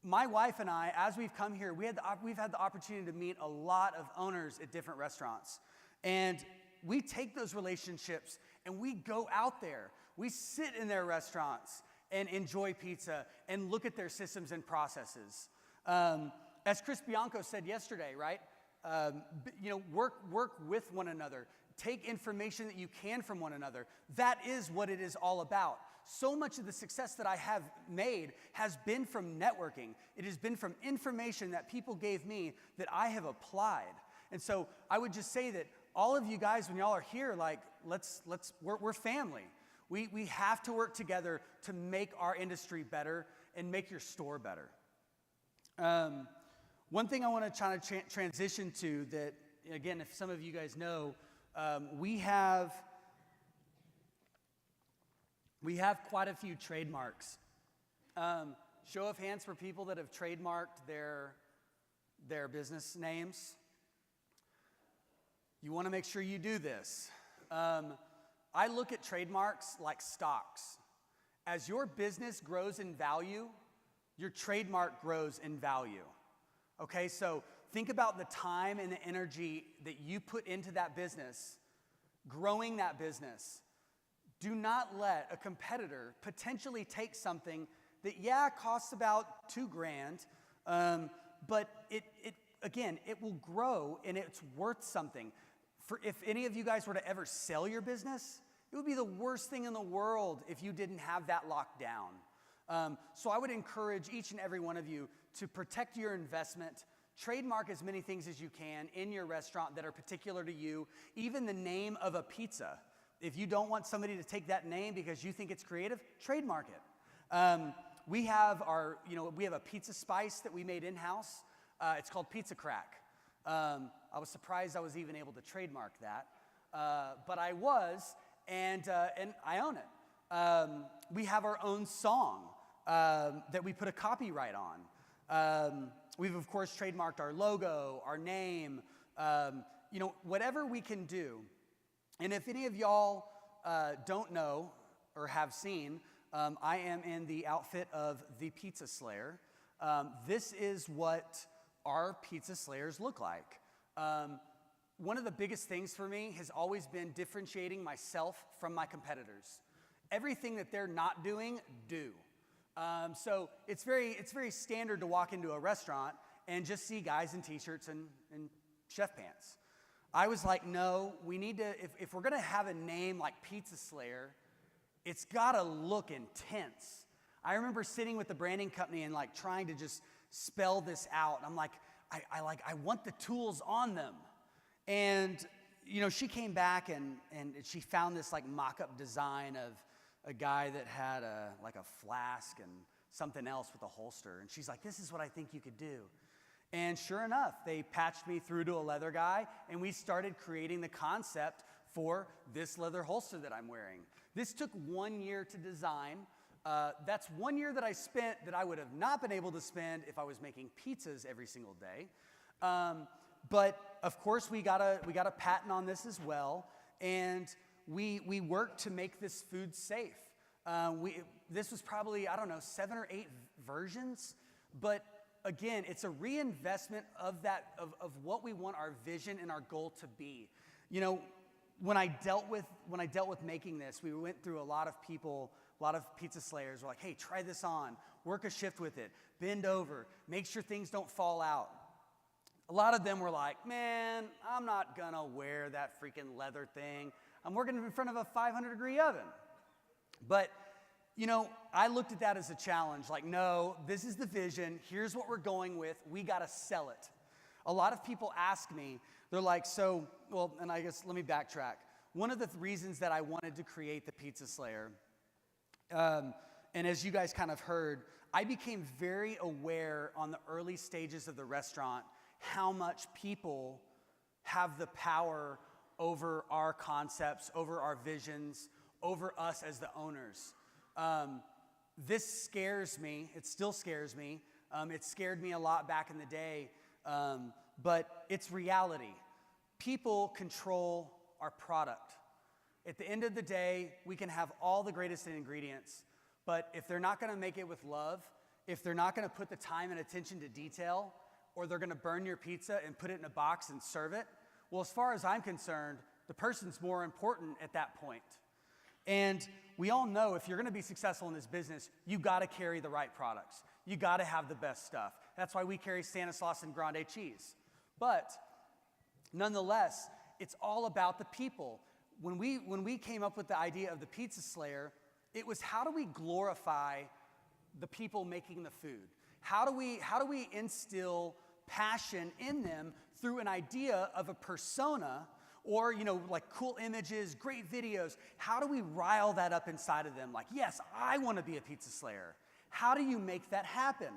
My wife and I, as we've come here, we've had the opportunity to meet a lot of owners at different restaurants. And we take those relationships and we go out there. We sit in their restaurants and enjoy pizza and look at their systems and processes. As Chris Bianco said yesterday, right? Work with one another. Take information that you can from one another. That is what it is all about. So much of the success that I have made has been from networking. It has been from information that people gave me that I have applied. And so I would just say that all of you guys, when y'all are here, like, we're family. We have to work together to make our industry better and make your store better. One thing I want to try to transition to that, again, if some of you guys know, we have quite a few trademarks. Show of hands for people that have trademarked their business names. You want to make sure you do this. I look at trademarks like stocks. As your business grows in value, your trademark grows in value. Okay, so think about the time and the energy that you put into that business, growing that business. Do not let a competitor potentially take something that, costs about $2,000, but it will grow and it's worth something. If any of you guys were to ever sell your business, it would be the worst thing in the world if you didn't have that locked down. So I would encourage each and every one of you to protect your investment. Trademark as many things as you can in your restaurant that are particular to you, even the name of a pizza. If you don't want somebody to take that name because you think it's creative, trademark it. We have a pizza spice that we made in-house. It's called Pizza Crack. I was surprised I was even able to trademark that, but I was, and I own it. We have our own song that we put a copyright on. We've of course trademarked our logo, our name, whatever we can do. And if any of y'all don't know or have seen, I am in the outfit of the Pizza Slayer. This is what our Pizza Slayers look like. One of the biggest things for me has always been differentiating myself from my competitors. Everything that they're not doing, do. So it's very standard to walk into a restaurant and just see guys in t-shirts and chef pants. I was like, no, we need to, if we're gonna have a name like Pizza Slayer, it's gotta look intense. I remember sitting with the branding company and like trying to just spell this out. I'm like, I want the tools on them. And you know, she came back and she found this like mock-up design of a guy that had like a flask and something else with a holster. And she's like, this is what I think you could do. And sure enough, they patched me through to a leather guy, and we started creating the concept for this leather holster that I'm wearing. This took 1 year to design. That's 1 year that I spent that I would have not been able to spend if I was making pizzas every single day. But of course, we got a patent on this as well, and we worked to make this food safe. This was probably, I don't know, 7 or 8 versions, but again, it's a reinvestment of what we want our vision and our goal to be. You know, when I dealt with making this, we went through a lot of people, a lot of pizza slayers were like, hey, try this on, work a shift with it, bend over, make sure things don't fall out. A lot of them were like, man, I'm not gonna wear that freaking leather thing. I'm working in front of a 500-degree oven. But, you know, I looked at that as a challenge. Like, no, this is the vision. Here's what we're going with. We got to sell it. A lot of people ask me, they're like, and I guess let me backtrack. One of the reasons that I wanted to create the Pizza Slayer, and as you guys kind of heard, I became very aware on the early stages of the restaurant how much people have the power over our concepts, over our visions, over us as the owners. This scares me. It still scares me. It scared me a lot back in the day, but it's reality. People control our product. At the end of the day, we can have all the greatest ingredients, but if they're not gonna make it with love, if they're not gonna put the time and attention to detail, or they're gonna burn your pizza and put it in a box and serve it, well, as far as I'm concerned, the person's more important at that point. And we all know if you're gonna be successful in this business, you gotta carry the right products. You gotta have the best stuff. That's why we carry Stanislaus and Grande cheese. But nonetheless, it's all about the people. When we came up with the idea of the Pizza Slayer, it was how do we glorify the people making the food? How do we instill passion in them through an idea of a persona, or, you know, like cool images, great videos? How do we rile that up inside of them? Like, yes, I want to be a Pizza Slayer. How do you make that happen?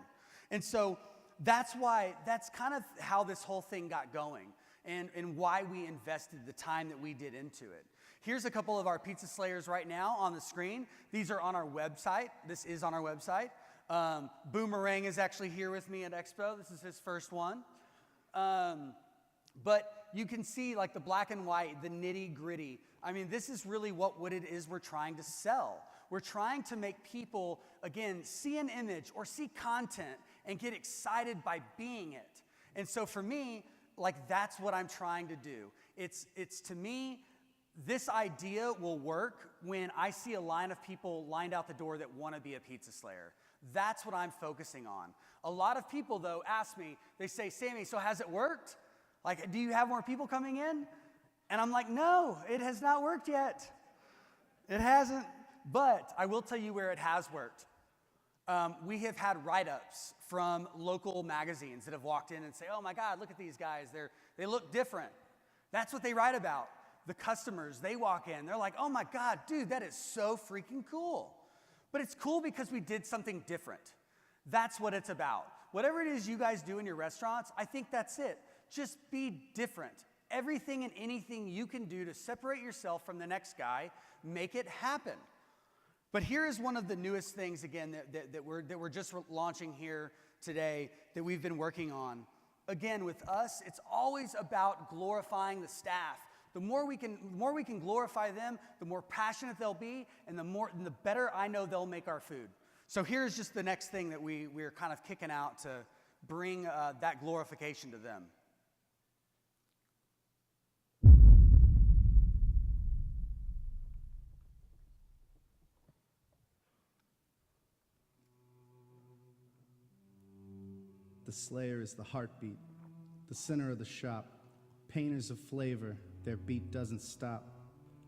And so that's kind of how this whole thing got going, and why we invested the time that we did into it. Here's a couple of our Pizza Slayers right now on the screen. These are on our website. This is on our website. Boomerang is actually here with me at Expo. This is his first one. But you can see like the black and white, the nitty gritty. I mean, this is really what it is we're trying to sell. We're trying to make people, again, see an image or see content and get excited by being it. And so for me, like, that's what I'm trying to do. It's to me, this idea will work when I see a line of people lined out the door that want to be a Pizza Slayer. That's what I'm focusing on. A lot of people, though, ask me, they say, Sammy, so has it worked? Like, do you have more people coming in? And I'm like, no, it has not worked yet. It hasn't, but I will tell you where it has worked. We have had write-ups from local magazines that have walked in and say, oh my God, look at these guys, they look different. That's what they write about. The customers, they walk in, they're like, oh my God, dude, that is so freaking cool. But it's cool because we did something different. That's what it's about. Whatever it is you guys do in your restaurants, I think that's it. Just be different. Everything and anything you can do to separate yourself from the next guy, make it happen. But here is one of the newest things, again, that we're just launching here today that we've been working on. Again, with us, it's always about glorifying the staff. The more we can glorify them, the more passionate they'll be, and the better I know they'll make our food. So here's just the next thing that we're kind of kicking out to bring that glorification to them. the Slayer is the heartbeat, the center of the shop. Painters of flavor, their beat doesn't stop.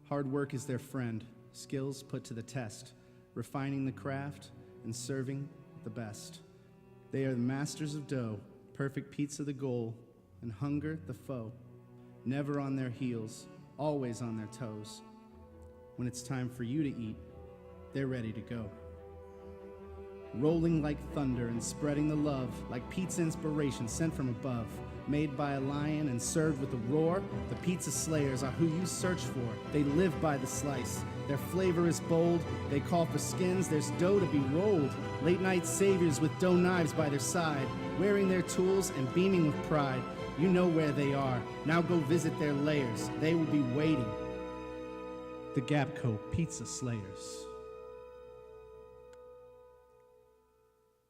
Hard work is their friend, skills put to the test, refining the craft and serving the best. They are the masters of dough, perfect pizza the goal, and hunger the foe. Never on their heels, always on their toes. When it's time for you to eat, they're ready to go. Rolling like thunder and spreading the love, like pizza inspiration sent from above. Made by a lion and served with a roar, the Pizza Slayers are who you search for. They live by the slice. Their flavor is bold. They call for skins. There's dough to be rolled. Late night saviors with dough knives by their side, wearing their tools and beaming with pride. You know where they are. Now go visit their layers. They will be waiting. The GAPCo Pizza Slayers.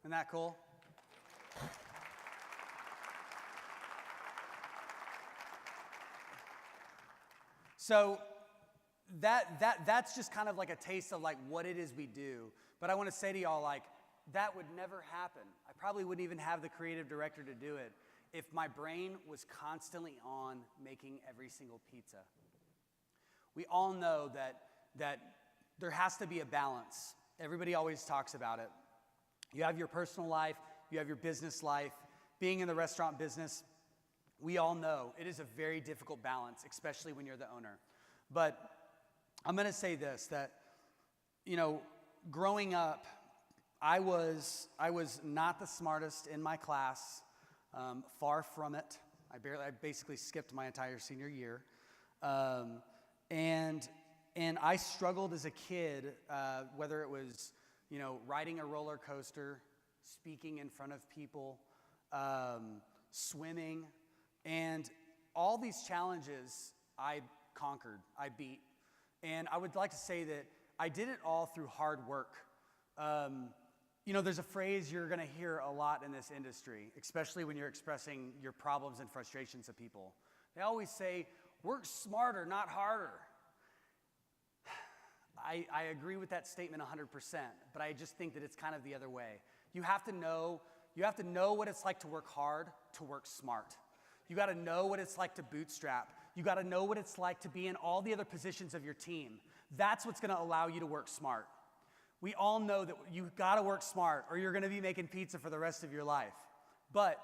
Isn't that cool? So that's just kind of like a taste of like what it is we do. But I want to say to y'all, like, that would never happen. I probably wouldn't even have the creative director to do it if my brain was constantly on making every single pizza. We all know that there has to be a balance. Everybody always talks about it. You have your personal life, you have your business life. Being in the restaurant business, we all know it is a very difficult balance, especially when you're the owner. But I'm going to say this, that, you know, growing up, I was not the smartest in my class, far from it. I basically skipped my entire senior year. And I struggled as a kid, whether it was, you know, riding a roller coaster, speaking in front of people, swimming, and all these challenges I conquered, I beat. And I would like to say that I did it all through hard work. You know, there's a phrase you're going to hear a lot in this industry, especially when you're expressing your problems and frustrations to people. They always say, work smarter, not harder. I agree with that statement 100%, but I just think that it's kind of the other way. You have to know what it's like to work hard, to work smart. You got to know what it's like to bootstrap. You got to know what it's like to be in all the other positions of your team. That's what's going to allow you to work smart. We all know that you got to work smart or you're going to be making pizza for the rest of your life. But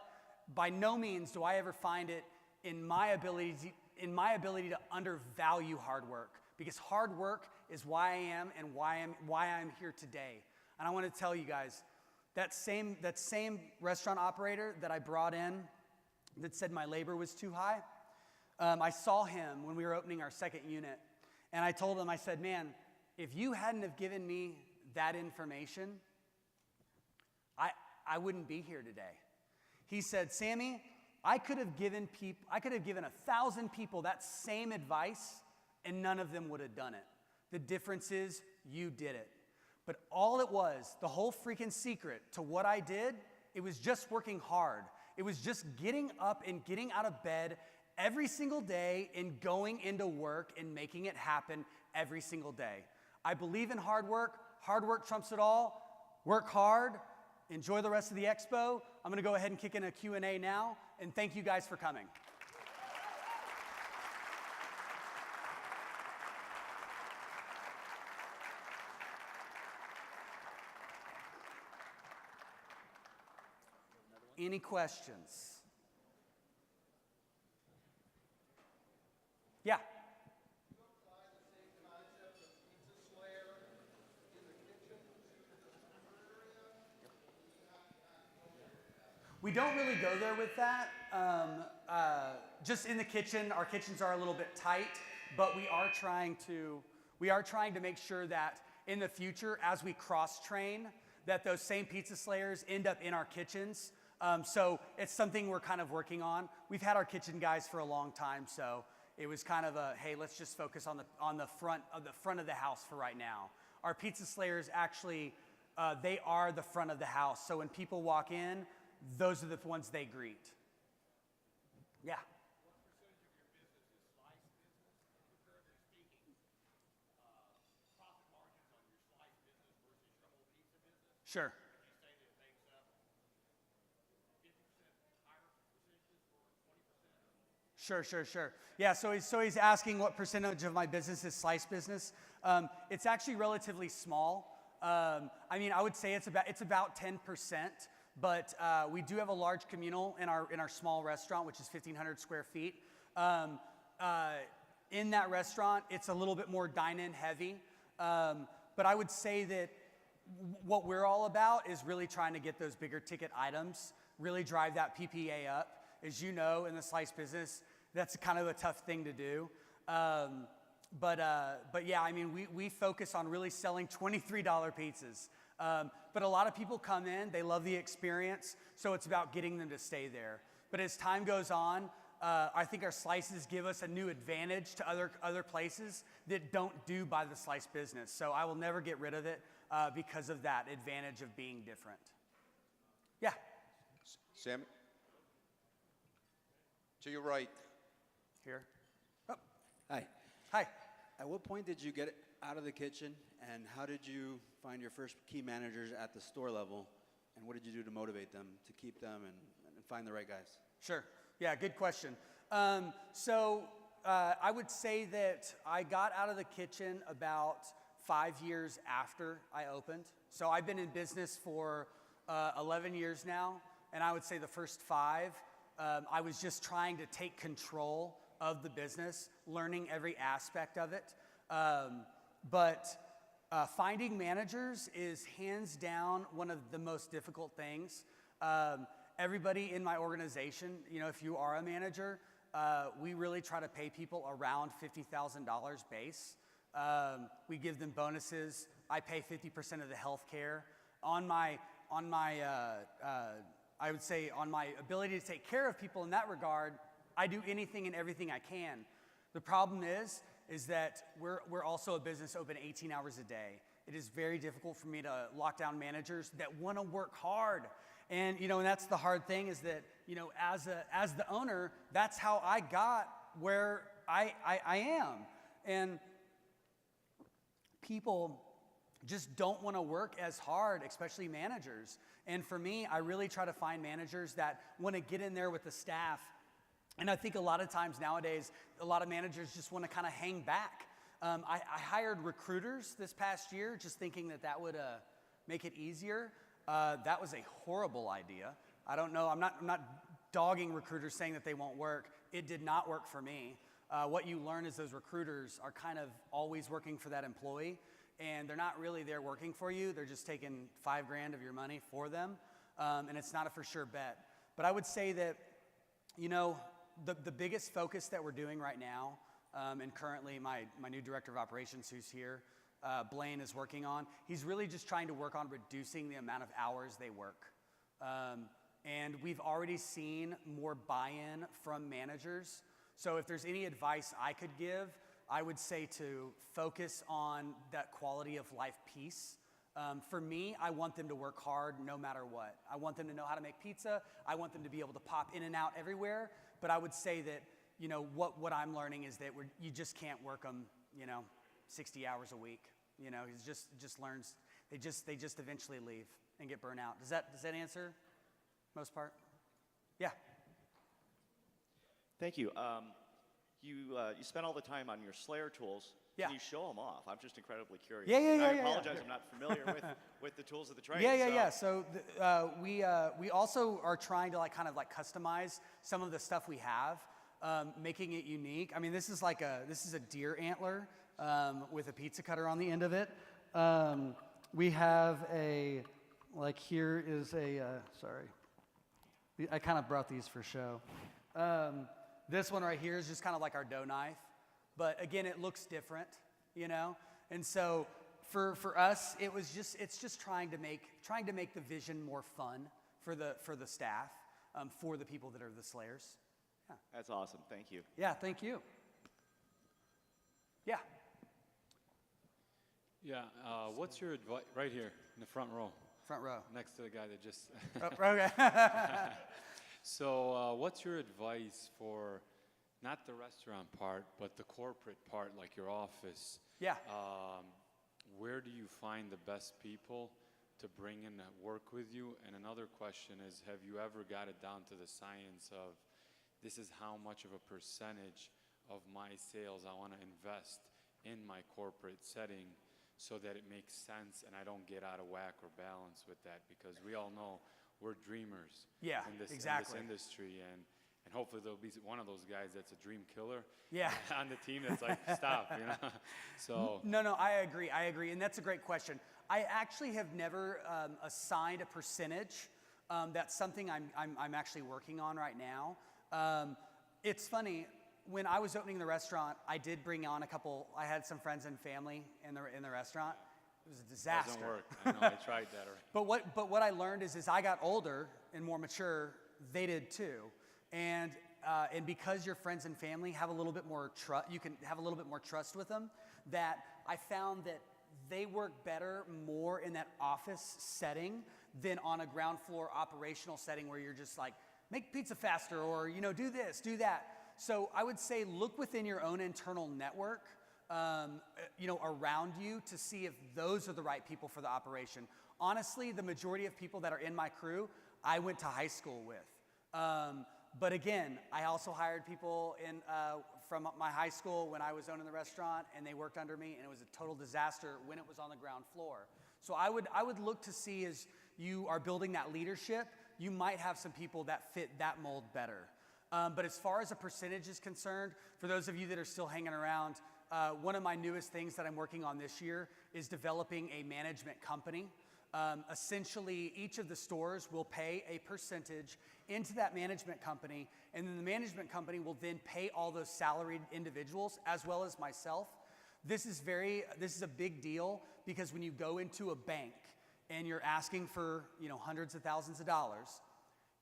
by no means do I ever find it in my ability to undervalue hard work, because hard work is why I am and why I'm here today. And I want to tell you guys, that same restaurant operator that I brought in that said my labor was too high, I saw him when we were opening our second unit, and I told him, I said, man, if you hadn't have given me that information, I wouldn't be here today. He said, Sammy, I could have given 1,000 people that same advice, and none of them would have done it. The difference is you did it. But all it was, the whole freaking secret to what I did, it was just working hard. It was just getting up and getting out of bed every single day and going into work and making it happen every single day. I believe in hard work. Hard work trumps it all. Work hard. Enjoy the rest of the expo. I'm going to go ahead and kick in a Q&A now, and thank you guys for coming. Any questions? Yeah. We don't really go there with that. Just in the kitchen, our kitchens are a little bit tight, but we are trying to make sure that in the future, as we cross-train, that those same pizza slayers end up in our kitchens. So it's something we're kind of working on. We've had our kitchen guys for a long time, so it was kind of a, hey, let's just focus on the front of the house for right now. Our pizza slayers actually, they are the front of the house. So when people walk in, those are the ones they greet. Yeah. What percentage of your business is slice business? Currently speaking, profit margins on your slice business versus your whole pizza business? Sure. Would you say that it makes up 50% Sure. Yeah, so he's asking what percentage of my business is slice business. It's actually relatively small. I mean, I would say it's about 10%, but we do have a large communal in our small restaurant, which is 1,500 square feet. In that restaurant, it's a little bit more dine-in heavy, but I would say that what we're all about is really trying to get those bigger ticket items, really drive that PPA up. As you know, in the slice business, that's kind of a tough thing to do. But yeah, I mean, we focus on really selling $23 pizzas. But a lot of people come in, they love the experience, so it's about getting them to stay there. But as time goes on, I think our slices give us a new advantage to other places that don't do by the slice business. So I will never get rid of it because of that advantage of being different. Yeah. Sammy? To your right. Here. Oh. Hi. Hi. At what point did you get out of the kitchen, and how did you find your first key managers at the store level, and what did you do to motivate them, to keep them, and find the right guys? Sure. Yeah, good question. So I would say that I got out of the kitchen about 5 years after I opened. So I've been in business for 11 years now, and I would say the first 5, I was just trying to take control of the business, learning every aspect of it. But finding managers is hands down one of the most difficult things. Everybody in my organization, you know, if you are a manager, we really try to pay people around $50,000 base. We give them bonuses. I pay 50% of the health care. I would say on my ability to take care of people in that regard, I do anything and everything I can. The problem is that we're also a business open 18 hours a day. It is very difficult for me to lock down managers that want to work hard. And, you know, and that's the hard thing is that, you know, as the owner, that's how I got where I am. And people just don't want to work as hard, especially managers. And for me, I really try to find managers that want to get in there with the staff. And I think a lot of times nowadays, a lot of managers just want to kind of hang back. I hired recruiters this past year just thinking that would make it easier. That was a horrible idea. I don't know, I'm not dogging recruiters saying that they won't work. It did not work for me. What you learn is those recruiters are kind of always working for that employee, and they're not really there working for you. They're just taking $5,000 of your money for them, and it's not a for sure bet. But I would say that, you know, the biggest focus that we're doing right now, and currently my new director of operations who's here, Blaine, is working on, he's really just trying to work on reducing the amount of hours they work. And we've already seen more buy-in from managers. So if there's any advice I could give, I would say to focus on that quality of life piece. For me, I want them to work hard no matter what. I want them to know how to make pizza. I want them to be able to pop in and out everywhere. But I would say that, you know, what I'm learning is that you just can't work them, you know, 60 hours a week. You know, he just learns. They just eventually leave and get burnt out. Does that answer most part? Yeah. Thank you. You spent all the time on your Slayer tools. Yeah. Can you show them off? I'm just incredibly curious. Yeah. I apologize. I'm not familiar with the tools of the trade. Yeah. So we also are trying to kind of customize some of the stuff we have, making it unique. I mean, this is a deer antler with a pizza cutter on the end of it. We have here is sorry. I kind of brought these for show. This one right here is just kind of like our dough knife. But again, it looks different, you know? And so for us, it's just trying to make the vision more fun for the staff, for the people that are the Slayers. Yeah. That's awesome. Thank you. Yeah, thank you. Yeah. Yeah, what's your advice, right here in the front row? Front row. Next to the guy that just... Okay. So what's your advice for not the restaurant part, but the corporate part, like your office? Yeah. Where do you find the best people to bring in that work with you? And another question is, have you ever got it down to the science of this is how much of a percentage of my sales I want to invest in my corporate setting so that it makes sense and I don't get out of whack or balance with that, because we all know we're dreamers in this industry, and hopefully there'll be one of those guys that's a dream killer on the team that's like, stop, you know? So No, I agree, and that's a great question. I actually have never assigned a percentage. That's something I'm actually working on right now. It's funny, when I was opening the restaurant, I did bring on I had some friends and family in the restaurant. It was a disaster. Doesn't work. I know, I tried that already. But what I learned is as I got older and more mature, they did too. And because your friends and family have a little bit more trust, you can have a little bit more trust with them, that I found that they work better more in that office setting than on a ground floor operational setting where you're just like, make pizza faster, or, you know, do this, do that. So I would say look within your own internal network, you know, around you to see if those are the right people for the operation. Honestly, the majority of people that are in my crew, I went to high school with. But again, I also hired people from my high school when I was owning the restaurant, and they worked under me, and it was a total disaster when it was on the ground floor. So I would look to see, as you are building that leadership, you might have some people that fit that mold better. But as far as a percentage is concerned, for those of you that are still hanging around, one of my newest things that I'm working on this year is developing a management company. Essentially, each of the stores will pay a percentage into that management company, and then the management company will then pay all those salaried individuals as well as myself. This is a big deal, because when you go into a bank and you're asking for, you know, hundreds of thousands of dollars,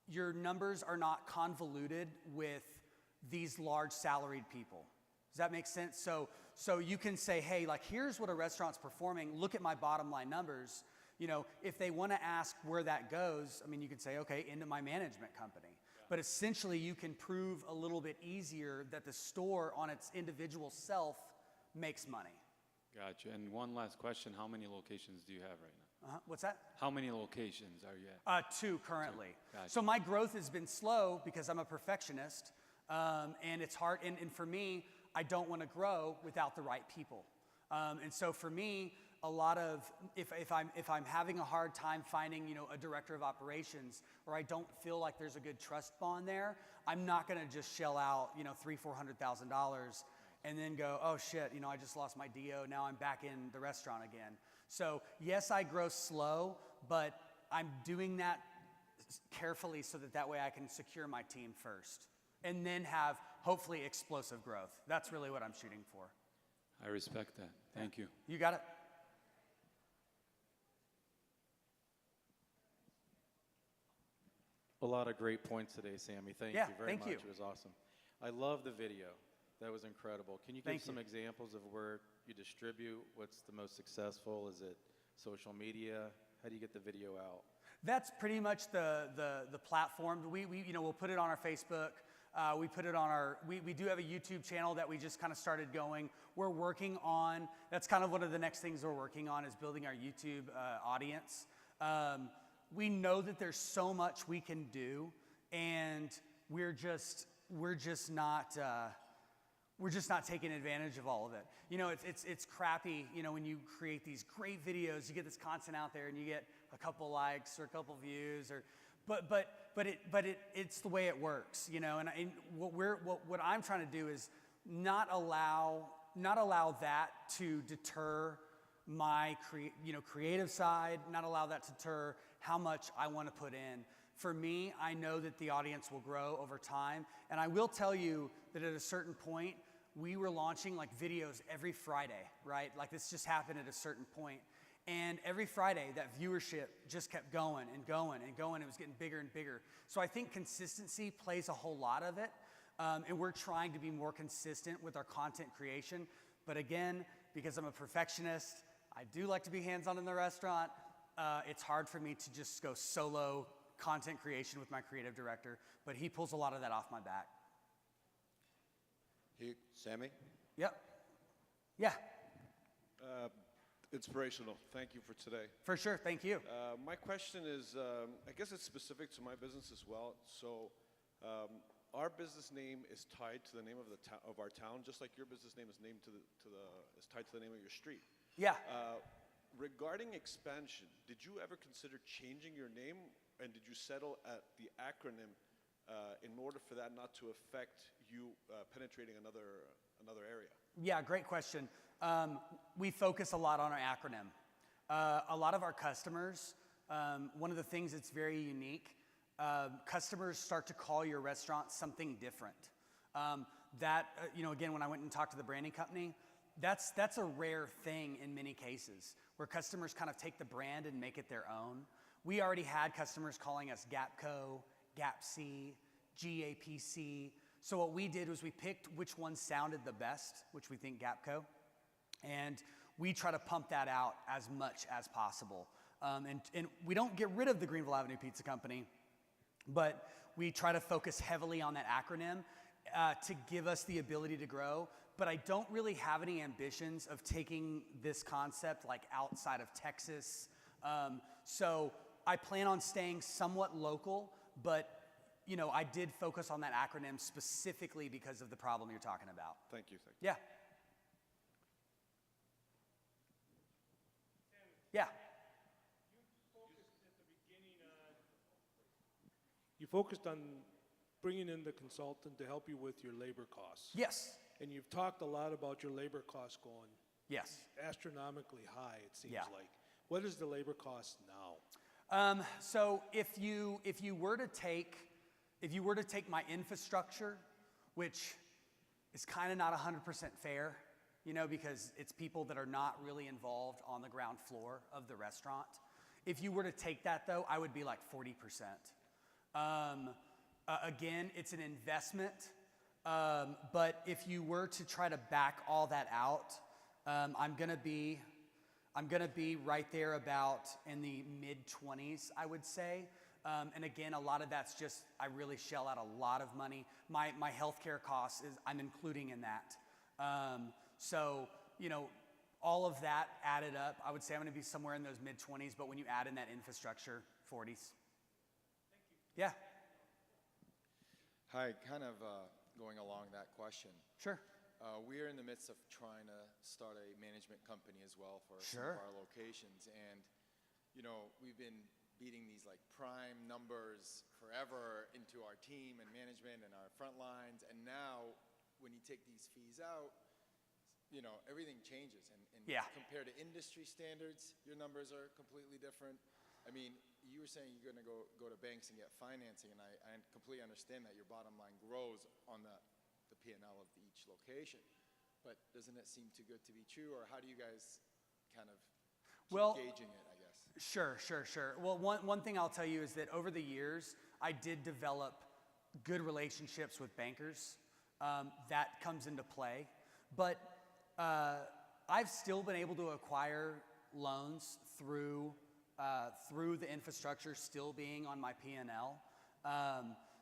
your numbers are not convoluted with these large salaried people. Does that make sense? So you can say, hey, like, here's what a restaurant's performing. Look at my bottom line numbers. You know, if they want to ask where that goes, I mean, you can say, okay, into my management company. But essentially, you can prove a little bit easier that the store on its individual self makes money. Gotcha. And one last question, how many locations do you have right now? What's that? How many locations are you at? 2 currently. 2. Gotcha. So my growth has been slow because I'm a perfectionist, and it's hard. And for me, I don't want to grow without the right people. And so for me, a lot of if I'm having a hard time finding, you know, a director of operations, or I don't feel like there's a good trust bond there, I'm not going to just shell out, you know, $300,000-$400,000 and then go, oh shit, you know, I just lost my DO. Now I'm back in the restaurant again. So yes, I grow slow, but I'm doing that carefully so that way I can secure my team first, and then have hopefully explosive growth. That's really what I'm shooting for. I respect that. Thank you. You got it. A lot of great points today, Sammy. Thank you very much. It was awesome. I love the video. That was incredible. Can you give some examples of where you distribute? What's the most successful? Is it social media? How do you get the video out? That's pretty much the platform. We you know, we'll put it on our Facebook. We put it on we do have a YouTube channel that we just kind of started going. We're working on, that's kind of one of the next things we're working on, is building our YouTube audience. We know that there's so much we can do, and we're just not taking advantage of all of it. You know, it's crappy, you know, when you create these great videos, you get this content out there and you get a couple likes or a couple views, or but it's the way it works, you know. And what I'm trying to do is not allow that to deter my creative side, not allow that to deter how much I want to put in. For me, I know that the audience will grow over time, and I will tell you that at a certain point, we were launching like videos every Friday, right? Like this just happened at a certain point. And every Friday, that viewership just kept going and going and going. It was getting bigger and bigger. So I think consistency plays a whole lot of it. And we're trying to be more consistent with our content creation. But again, because I'm a perfectionist, I do like to be hands-on in the restaurant. It's hard for me to just go solo content creation with my creative director, but he pulls a lot of that off my back. Hey, Sammy? Yep. Yeah. Inspirational. Thank you for today. For sure. Thank you. My question is, I guess it's specific to my business as well. So our business name is tied to the name of of our town, just like your business name is named is tied to the name of your street. Yeah. Regarding expansion, did you ever consider changing your name, and did you settle at the acronym in order for that not to affect you penetrating another area? Yeah, great question. We focus a lot on our acronym. A lot of our customers, one of the things that's very unique, customers start to call your restaurant something different. Again, when I went and talked to the branding company, that's a rare thing in many cases, where customers kind of take the brand and make it their own. We already had customers calling us GAPCo, GAPC, GAPC. So what we did was we picked which one sounded the best, which we think GAPCo, and we try to pump that out as much as possible. And we don't get rid of the Greenville Avenue Pizza Company, but we try to focus heavily on that acronym to give us the ability to grow. But I don't really have any ambitions of taking this concept like outside of Texas. So I plan on staying somewhat local, but I did focus on that acronym specifically because of the problem you're talking about. Thank you. Yeah. Yeah. You focused on bringing in the consultant to help you with your labor costs. Yes. And you've talked a lot about your labor costs going astronomically high, it seems like. What is the labor cost now? So if you were to take my infrastructure, which is kind of not 100% fair, because it's people that are not really involved on the ground floor of the restaurant. If you were to take that though, I would be like 40%. Again, it's an investment, but if you were to try to back all that out, I'm gonna be right there about in the mid-20s, I would say. And again, a lot of that's just, I really shell out a lot of money. My healthcare costs I'm including in that. So, all of that added up, I would say I'm gonna be somewhere in those mid-20s, but when you add in that infrastructure, 40s. Yeah. Hi, kind of going along that question. Sure. We're in the midst of trying to start a management company as well for some of our locations. And, we've been beating these like prime numbers forever into our team and management and our front lines. And now when you take these fees out, everything changes. And compared to industry standards, your numbers are completely different. I mean, you were saying you're going to go to banks and get financing, and I completely understand that your bottom line grows on the P&L of each location. But doesn't it seem too good to be true, or how do you guys kind of keep gauging it, I guess? Sure. Well, one thing I'll tell you is that over the years, I did develop good relationships with bankers. That comes into play. But I've still been able to acquire loans through the infrastructure still being on my P&L,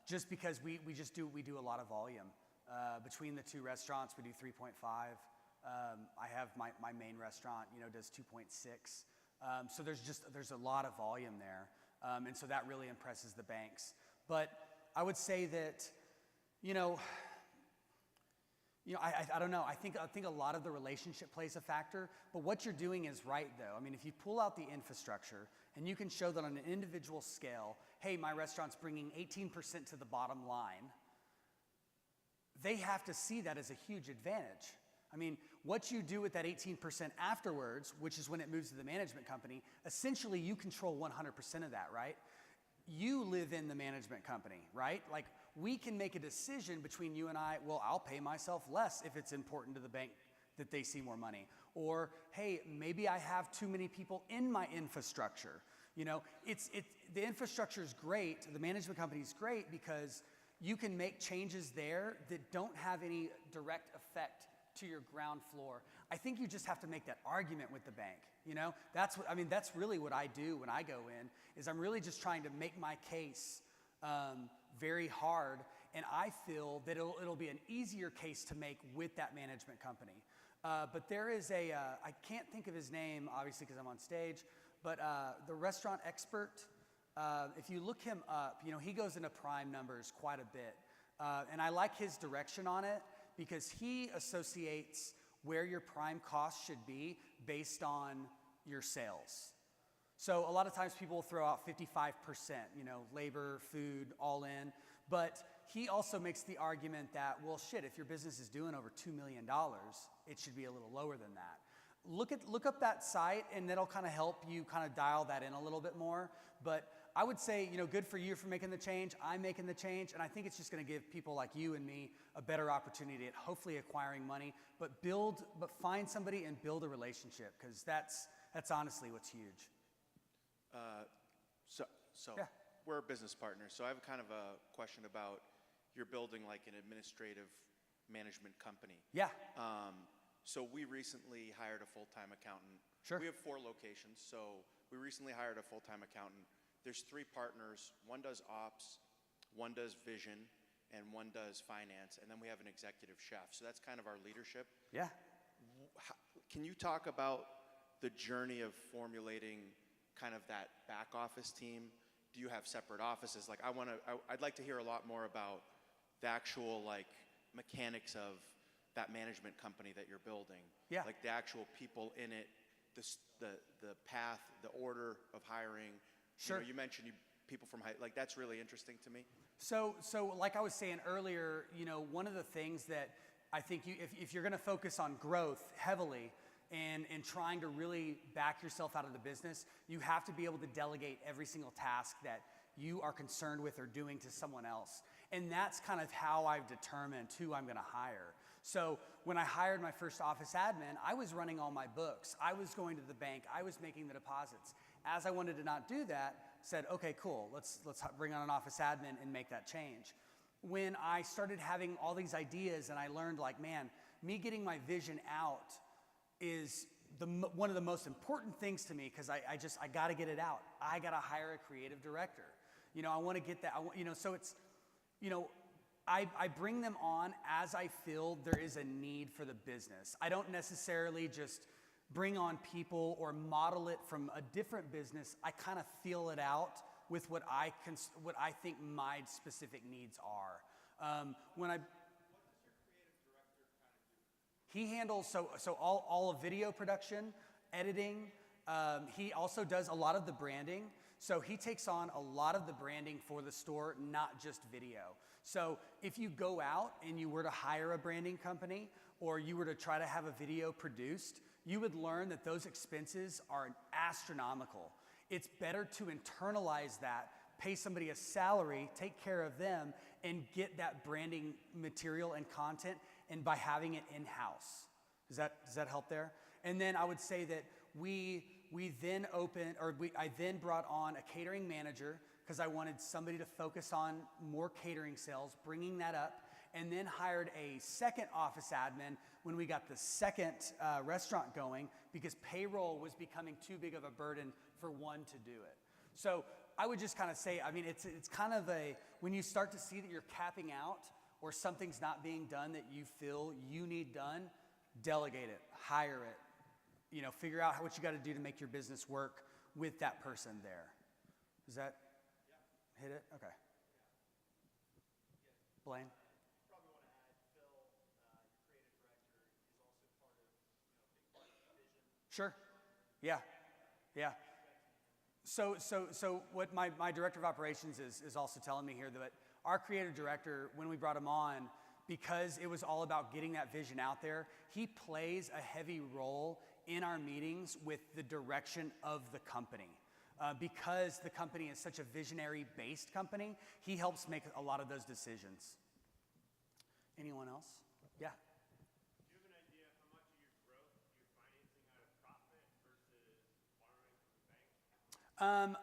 just because we do a lot of volume. Between the two restaurants, we do 3.5. I have my main restaurant, does 2.6. So there's a lot of volume there, and so that really impresses the banks. But I would say that, I don't know. I think a lot of the relationship plays a factor, but what you're doing is right, though. I mean, if you pull out the infrastructure and you can show that on an individual scale, hey, my restaurant's bringing 18% to the bottom line, they have to see that as a huge advantage. I mean, what you do with that 18% afterwards, which is when it moves to the management company, essentially you control 100% of that, right? You live in the management company, right? Like, we can make a decision between you and I, well, I'll pay myself less if it's important to the bank that they see more money. Or, hey, maybe I have too many people in my infrastructure. The infrastructure is great, the management company is great because you can make changes there that don't have any direct effect to your ground floor. I think you just have to make that argument with the bank. That's really what I do when I go in, is I'm really just trying to make my case very hard, and I feel that it'll be an easier case to make with that management company. But there is I can't think of his name, obviously, because I'm on stage, but the restaurant expert, if you look him up, he goes into prime numbers quite a bit. And I like his direction on it because he associates where your prime cost should be based on your sales. So a lot of times people will throw out 55%, labor, food, all in. But he also makes the argument that, well, shit, if your business is doing over $2 million, it should be a little lower than that. Look up that site, and that'll kind of help you kind of dial that in a little bit more. But I would say, good for you for making the change. I'm making the change, and I think it's just going to give people like you and me a better opportunity at hopefully acquiring money. But find somebody and build a relationship, because that's honestly what's huge. Yeah. We're business partners, so I have kind of a question about you're building like an administrative management company. Yeah. So we recently hired a full-time accountant. Sure. We have 4 locations, so we recently hired a full-time accountant. There's 3 partners. One does ops, one does vision, and one does finance, and then we have an executive chef. So that's kind of our leadership. Yeah. Can you talk about the journey of formulating kind of that back office team? Do you have separate offices? Like I'd like to hear a lot more about the actual like mechanics of that management company that you're building. Yeah. Like the actual people in it, the path, the order of hiring. Sure. You mentioned people from high, like that's really interesting to me. So like I was saying earlier, one of the things that I think if you're going to focus on growth heavily and trying to really back yourself out of the business, you have to be able to delegate every single task that you are concerned with or doing to someone else. And that's kind of how I've determined who I'm going to hire. So when I hired my first office admin, I was running all my books. I was going to the bank. I was making the deposits. As I wanted to not do that, said, okay, cool, let's bring on an office admin and make that change. When I started having all these ideas and I learned like, man, me getting my vision out is one of the most important things to me because I got to get it out. I got to hire a creative director. I want to get that. So it's, I bring them on as I feel there is a need for the business. I don't necessarily just bring on people or model it from a different business. I kind of feel it out with what I think my specific needs are. He handles so all of video production, editing. He also does a lot of the branding. So he takes on a lot of the branding for the store, not just video. So if you go out and you were to hire a branding company or you were to try to have a video produced, you would learn that those expenses are astronomical. It's better to internalize that, pay somebody a salary, take care of them, and get that branding material and content, and by having it in-house. Does that help there? And then I would say that I then brought on a catering manager because I wanted somebody to focus on more catering sales, bringing that up, and then hired a second office admin when we got the second restaurant going because payroll was becoming too big of a burden for one to do it. So I would just kind of say, it's kind of when you start to see that you're capping out or something's not being done that you feel you need done, delegate it, hire it. Figure out what you got to do to make your business work with that person there. Does that hit it? Okay. Blaine? Probably want to add Phil, your creative director, is also part of, big part of the vision. Sure. Yeah. So what my director of operations is also telling me here that our creative director, when we brought him on, because it was all about getting that vision out there, he plays a heavy role in our meetings with the direction of the company. Because the company is such a visionary-based company, he helps make a lot of those decisions. Anyone else? Yeah. Do you have an idea how much of your growth you're financing out of profit versus borrowing from the bank?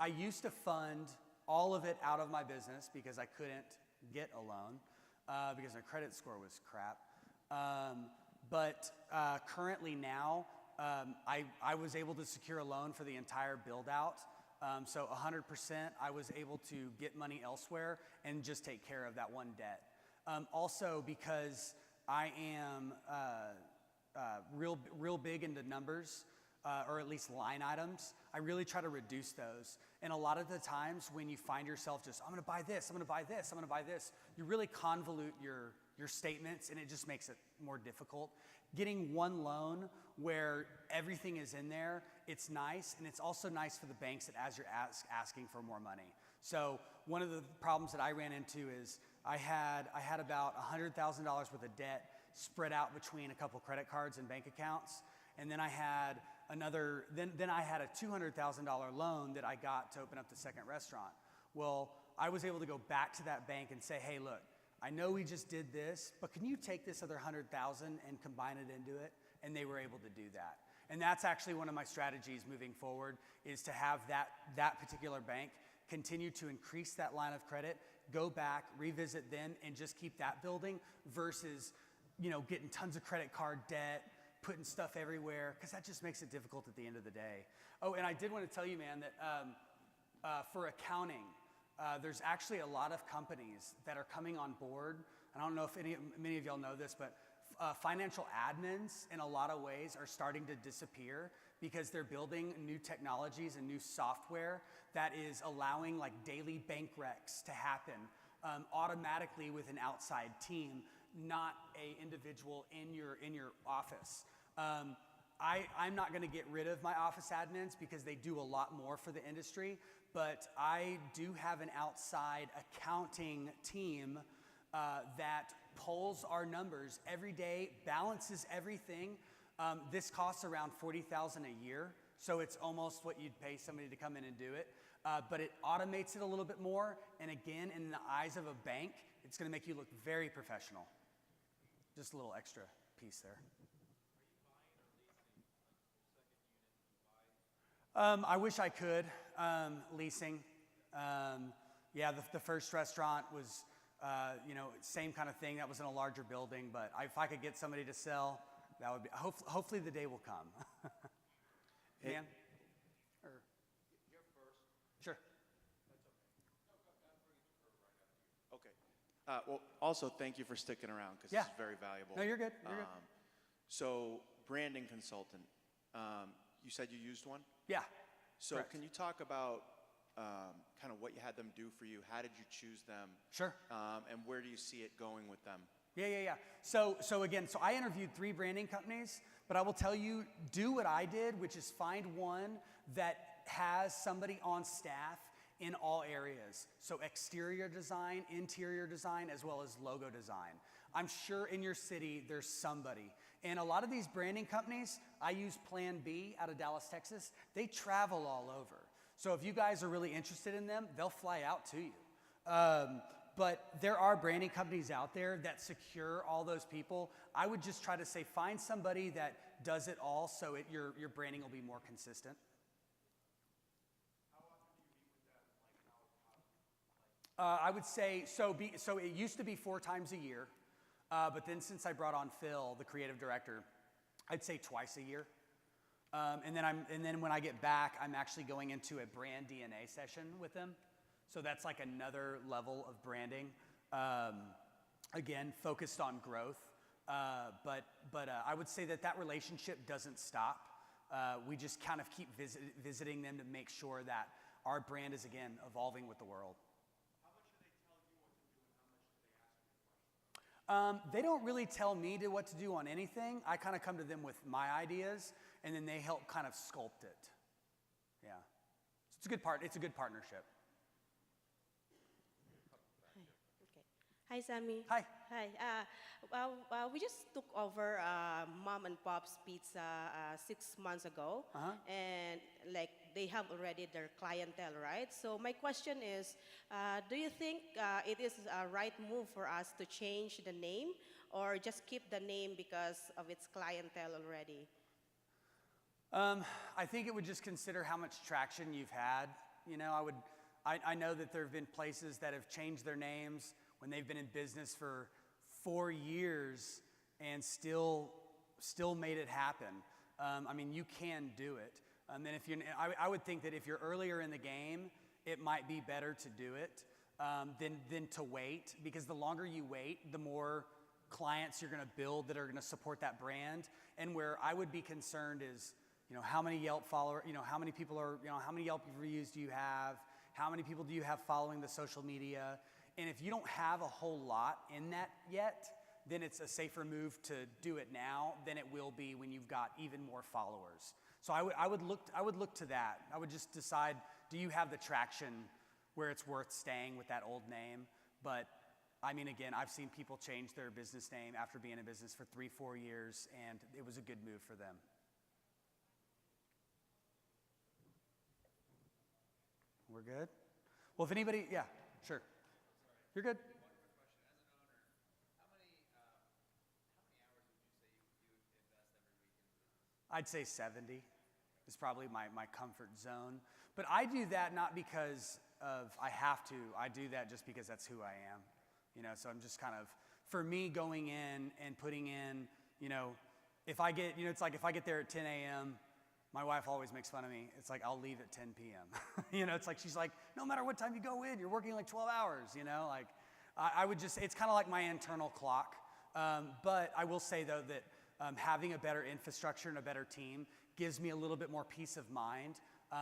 I used to fund all of it out of my business because I couldn't get a loan because my credit score was crap. But currently now, I was able to secure a loan for the entire build out. So 100%, I was able to get money elsewhere and just take care of that one debt. Also because I am real big into numbers, or at least line items. I really try to reduce those. And a lot of the times when you find yourself just, I'm gonna buy this, I'm gonna buy this, I'm gonna buy this, you really convolute your statements and it just makes it more difficult. Getting one loan where everything is in there, it's nice, and it's also nice for the banks that as you're asking for more money. So one of the problems that I ran into is I had about $100,000 worth of debt spread out between a couple credit cards and bank accounts, and then I had then I had a $200,000 loan that I got to open up the second restaurant. Well, I was able to go back to that bank and say, hey, look, I know we just did this, but can you take this other $100,000 and combine it into it? And they were able to do that. And that's actually one of my strategies moving forward, is to have that particular bank continue to increase that line of credit, go back, revisit them, and just keep that building versus, getting tons of credit card debt, putting stuff everywhere, because that just makes it difficult at the end of the day. Oh, and I did want to tell you, man, that for accounting, there's actually a lot of companies that are coming on board. I don't know if many of y'all know this, but financial admins in a lot of ways are starting to disappear because they're building new technologies and new software that is allowing like daily bank recs to happen automatically with an outside team, not a individual in your office. I'm not going to get rid of my office admins because they do a lot more for the industry, but I do have an outside accounting team that pulls our numbers every day, balances everything. This costs around $40,000 a year, so it's almost what you'd pay somebody to come in and do it. But it automates it a little bit more, and again, in the eyes of a bank, it's going to make you look very professional. Just a little extra piece there. I wish I could. Leasing. Yeah, the first restaurant was, same kind of thing. That was in a larger building, but if I could get somebody to sell, that would be, hopefully the day will come. Dan? You're first. Sure. Okay. Well, also, thank you for sticking around, because this is very valuable. No, you're good. You're good. So, branding consultant. You said you used one? Yeah. So correct. Can you talk about kind of what you had them do for you? How did you choose them? Sure. And where do you see it going with them? Yeah. So I interviewed 3 branding companies, but I will tell you, do what I did, which is find one that has somebody on staff in all areas. So exterior design, interior design, as well as logo design. I'm sure in your city there's somebody. And a lot of these branding companies, I use Plan B out of Dallas, Texas. They travel all over. So if you guys are really interested in them, they'll fly out to you. But there are branding companies out there that secure all those people. I would just try to say, find somebody that does it all so your branding will be more consistent. How often do you meet with them? I would say, so it used to be 4 times a year. But then since I brought on Phil, the creative director, I'd say twice a year. And then when I get back, I'm actually going into a brand DNA session with them. So that's like another level of branding. Again, focused on growth. But I would say that relationship doesn't stop. We just kind of keep visiting them to make sure that our brand is, again, evolving with the world. They don't really tell me what to do on anything. I kind of come to them with my ideas, and then they help kind of sculpt it. Yeah. So it's a good partnership. Hi, Sammy. Hi. Hi. We just took over Mom and Pop's Pizza 6 months ago, and like they have already their clientele, right? So my question is, do you think it is a right move for us to change the name, or just keep the name because of its clientele already? I think it would just consider how much traction you've had. I know that there have been places that have changed their names when they've been in business for 4 years and still made it happen. I mean, you can do it. And I would think that if you're earlier in the game, it might be better to do it than to wait, because the longer you wait, the more clients you're going to build that are going to support that brand. And where I would be concerned is, how many Yelp followers, how many people are, how many Yelp reviews do you have? How many people do you have following the social media? And if you don't have a whole lot in that yet, then it's a safer move to do it now than it will be when you've got even more followers. So I would look to that. I would just decide, do you have the traction where it's worth staying with that old name? But I mean, again, I've seen people change their business name after being in business for 3-4 years, and it was a good move for them. We're good? Well, if anybody, yeah, sure. You're good. I'd say 70 is probably my comfort zone. But I do that not because of I have to. I do that just because that's who I am. So I'm just kind of, for me, going in and putting in, if I get, it's like if I get there at 10 a.m., my wife always makes fun of me. It's like I'll leave at 10 p.m. It's like she's like, no matter what time you go in, you're working like 12 hours, like I would just, it's kind of like my internal clock. But I will say, though, that having a better infrastructure and a better team gives me a little bit more peace of mind.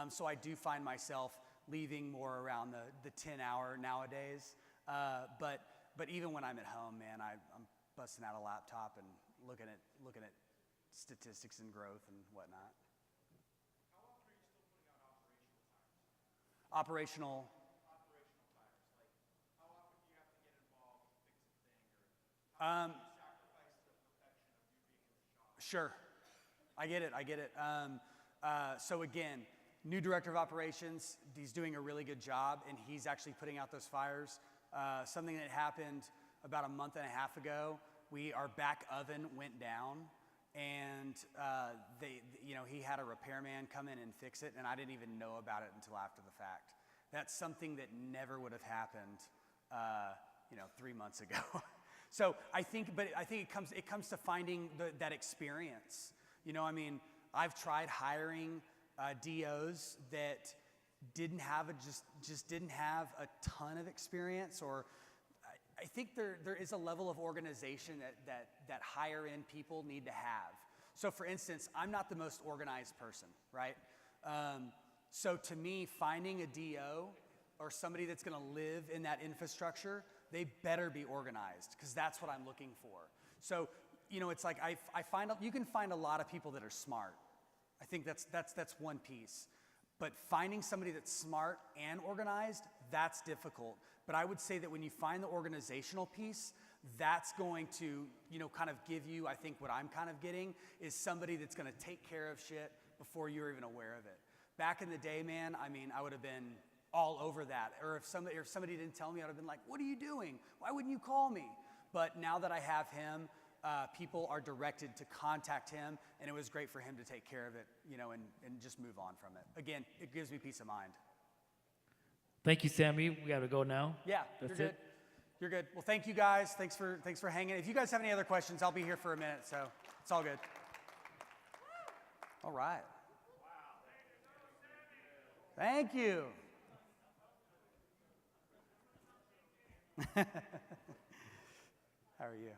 So I do find myself leaving more around the 10 hour nowadays. But even when I'm at home, man, I'm busting out a laptop and looking at statistics and growth and whatnot. How often are you still putting out operational tires? Operational tires. Like, how often do you have to get involved and fix a thing? Or how do you sacrifice the perfection of you being in the shop? Sure. I get it. So again, new director of operations, he's doing a really good job, and he's actually putting out those fires. Something that happened about a month and a half ago, our back oven went down, and he had a repairman come in and fix it, and I didn't even know about it until after the fact. That's something that never would have happened, 3 months ago. So I think it comes to finding that experience. I've tried hiring DOs that didn't have didn't have a ton of experience, or I think there is a level of organization that higher end people need to have. So for instance, I'm not the most organized person, right? So to me, finding a DO or somebody that's gonna live in that infrastructure, they better be organized, because that's what I'm looking for. So, it's like you can find a lot of people that are smart. I think that's one piece. But finding somebody that's smart and organized, that's difficult. But I would say that when you find the organizational piece, that's going to, kind of give you, I think what I'm kind of getting is somebody that's going to take care of shit before you're even aware of it. Back in the day, man, I would have been all over that. Or if somebody didn't tell me, I would have been like, what are you doing? Why wouldn't you call me? But now that I have him, people are directed to contact him, and it was great for him to take care of it, and just move on from it. Again, it gives me peace of mind. Thank you, Sammy. We got to go now. Yeah, that's you're it. Good. You're good. Well, thank you guys. Thanks for hanging. If you guys have any other questions, I'll be here for a minute, so it's all good. All right. Thank you. How are you?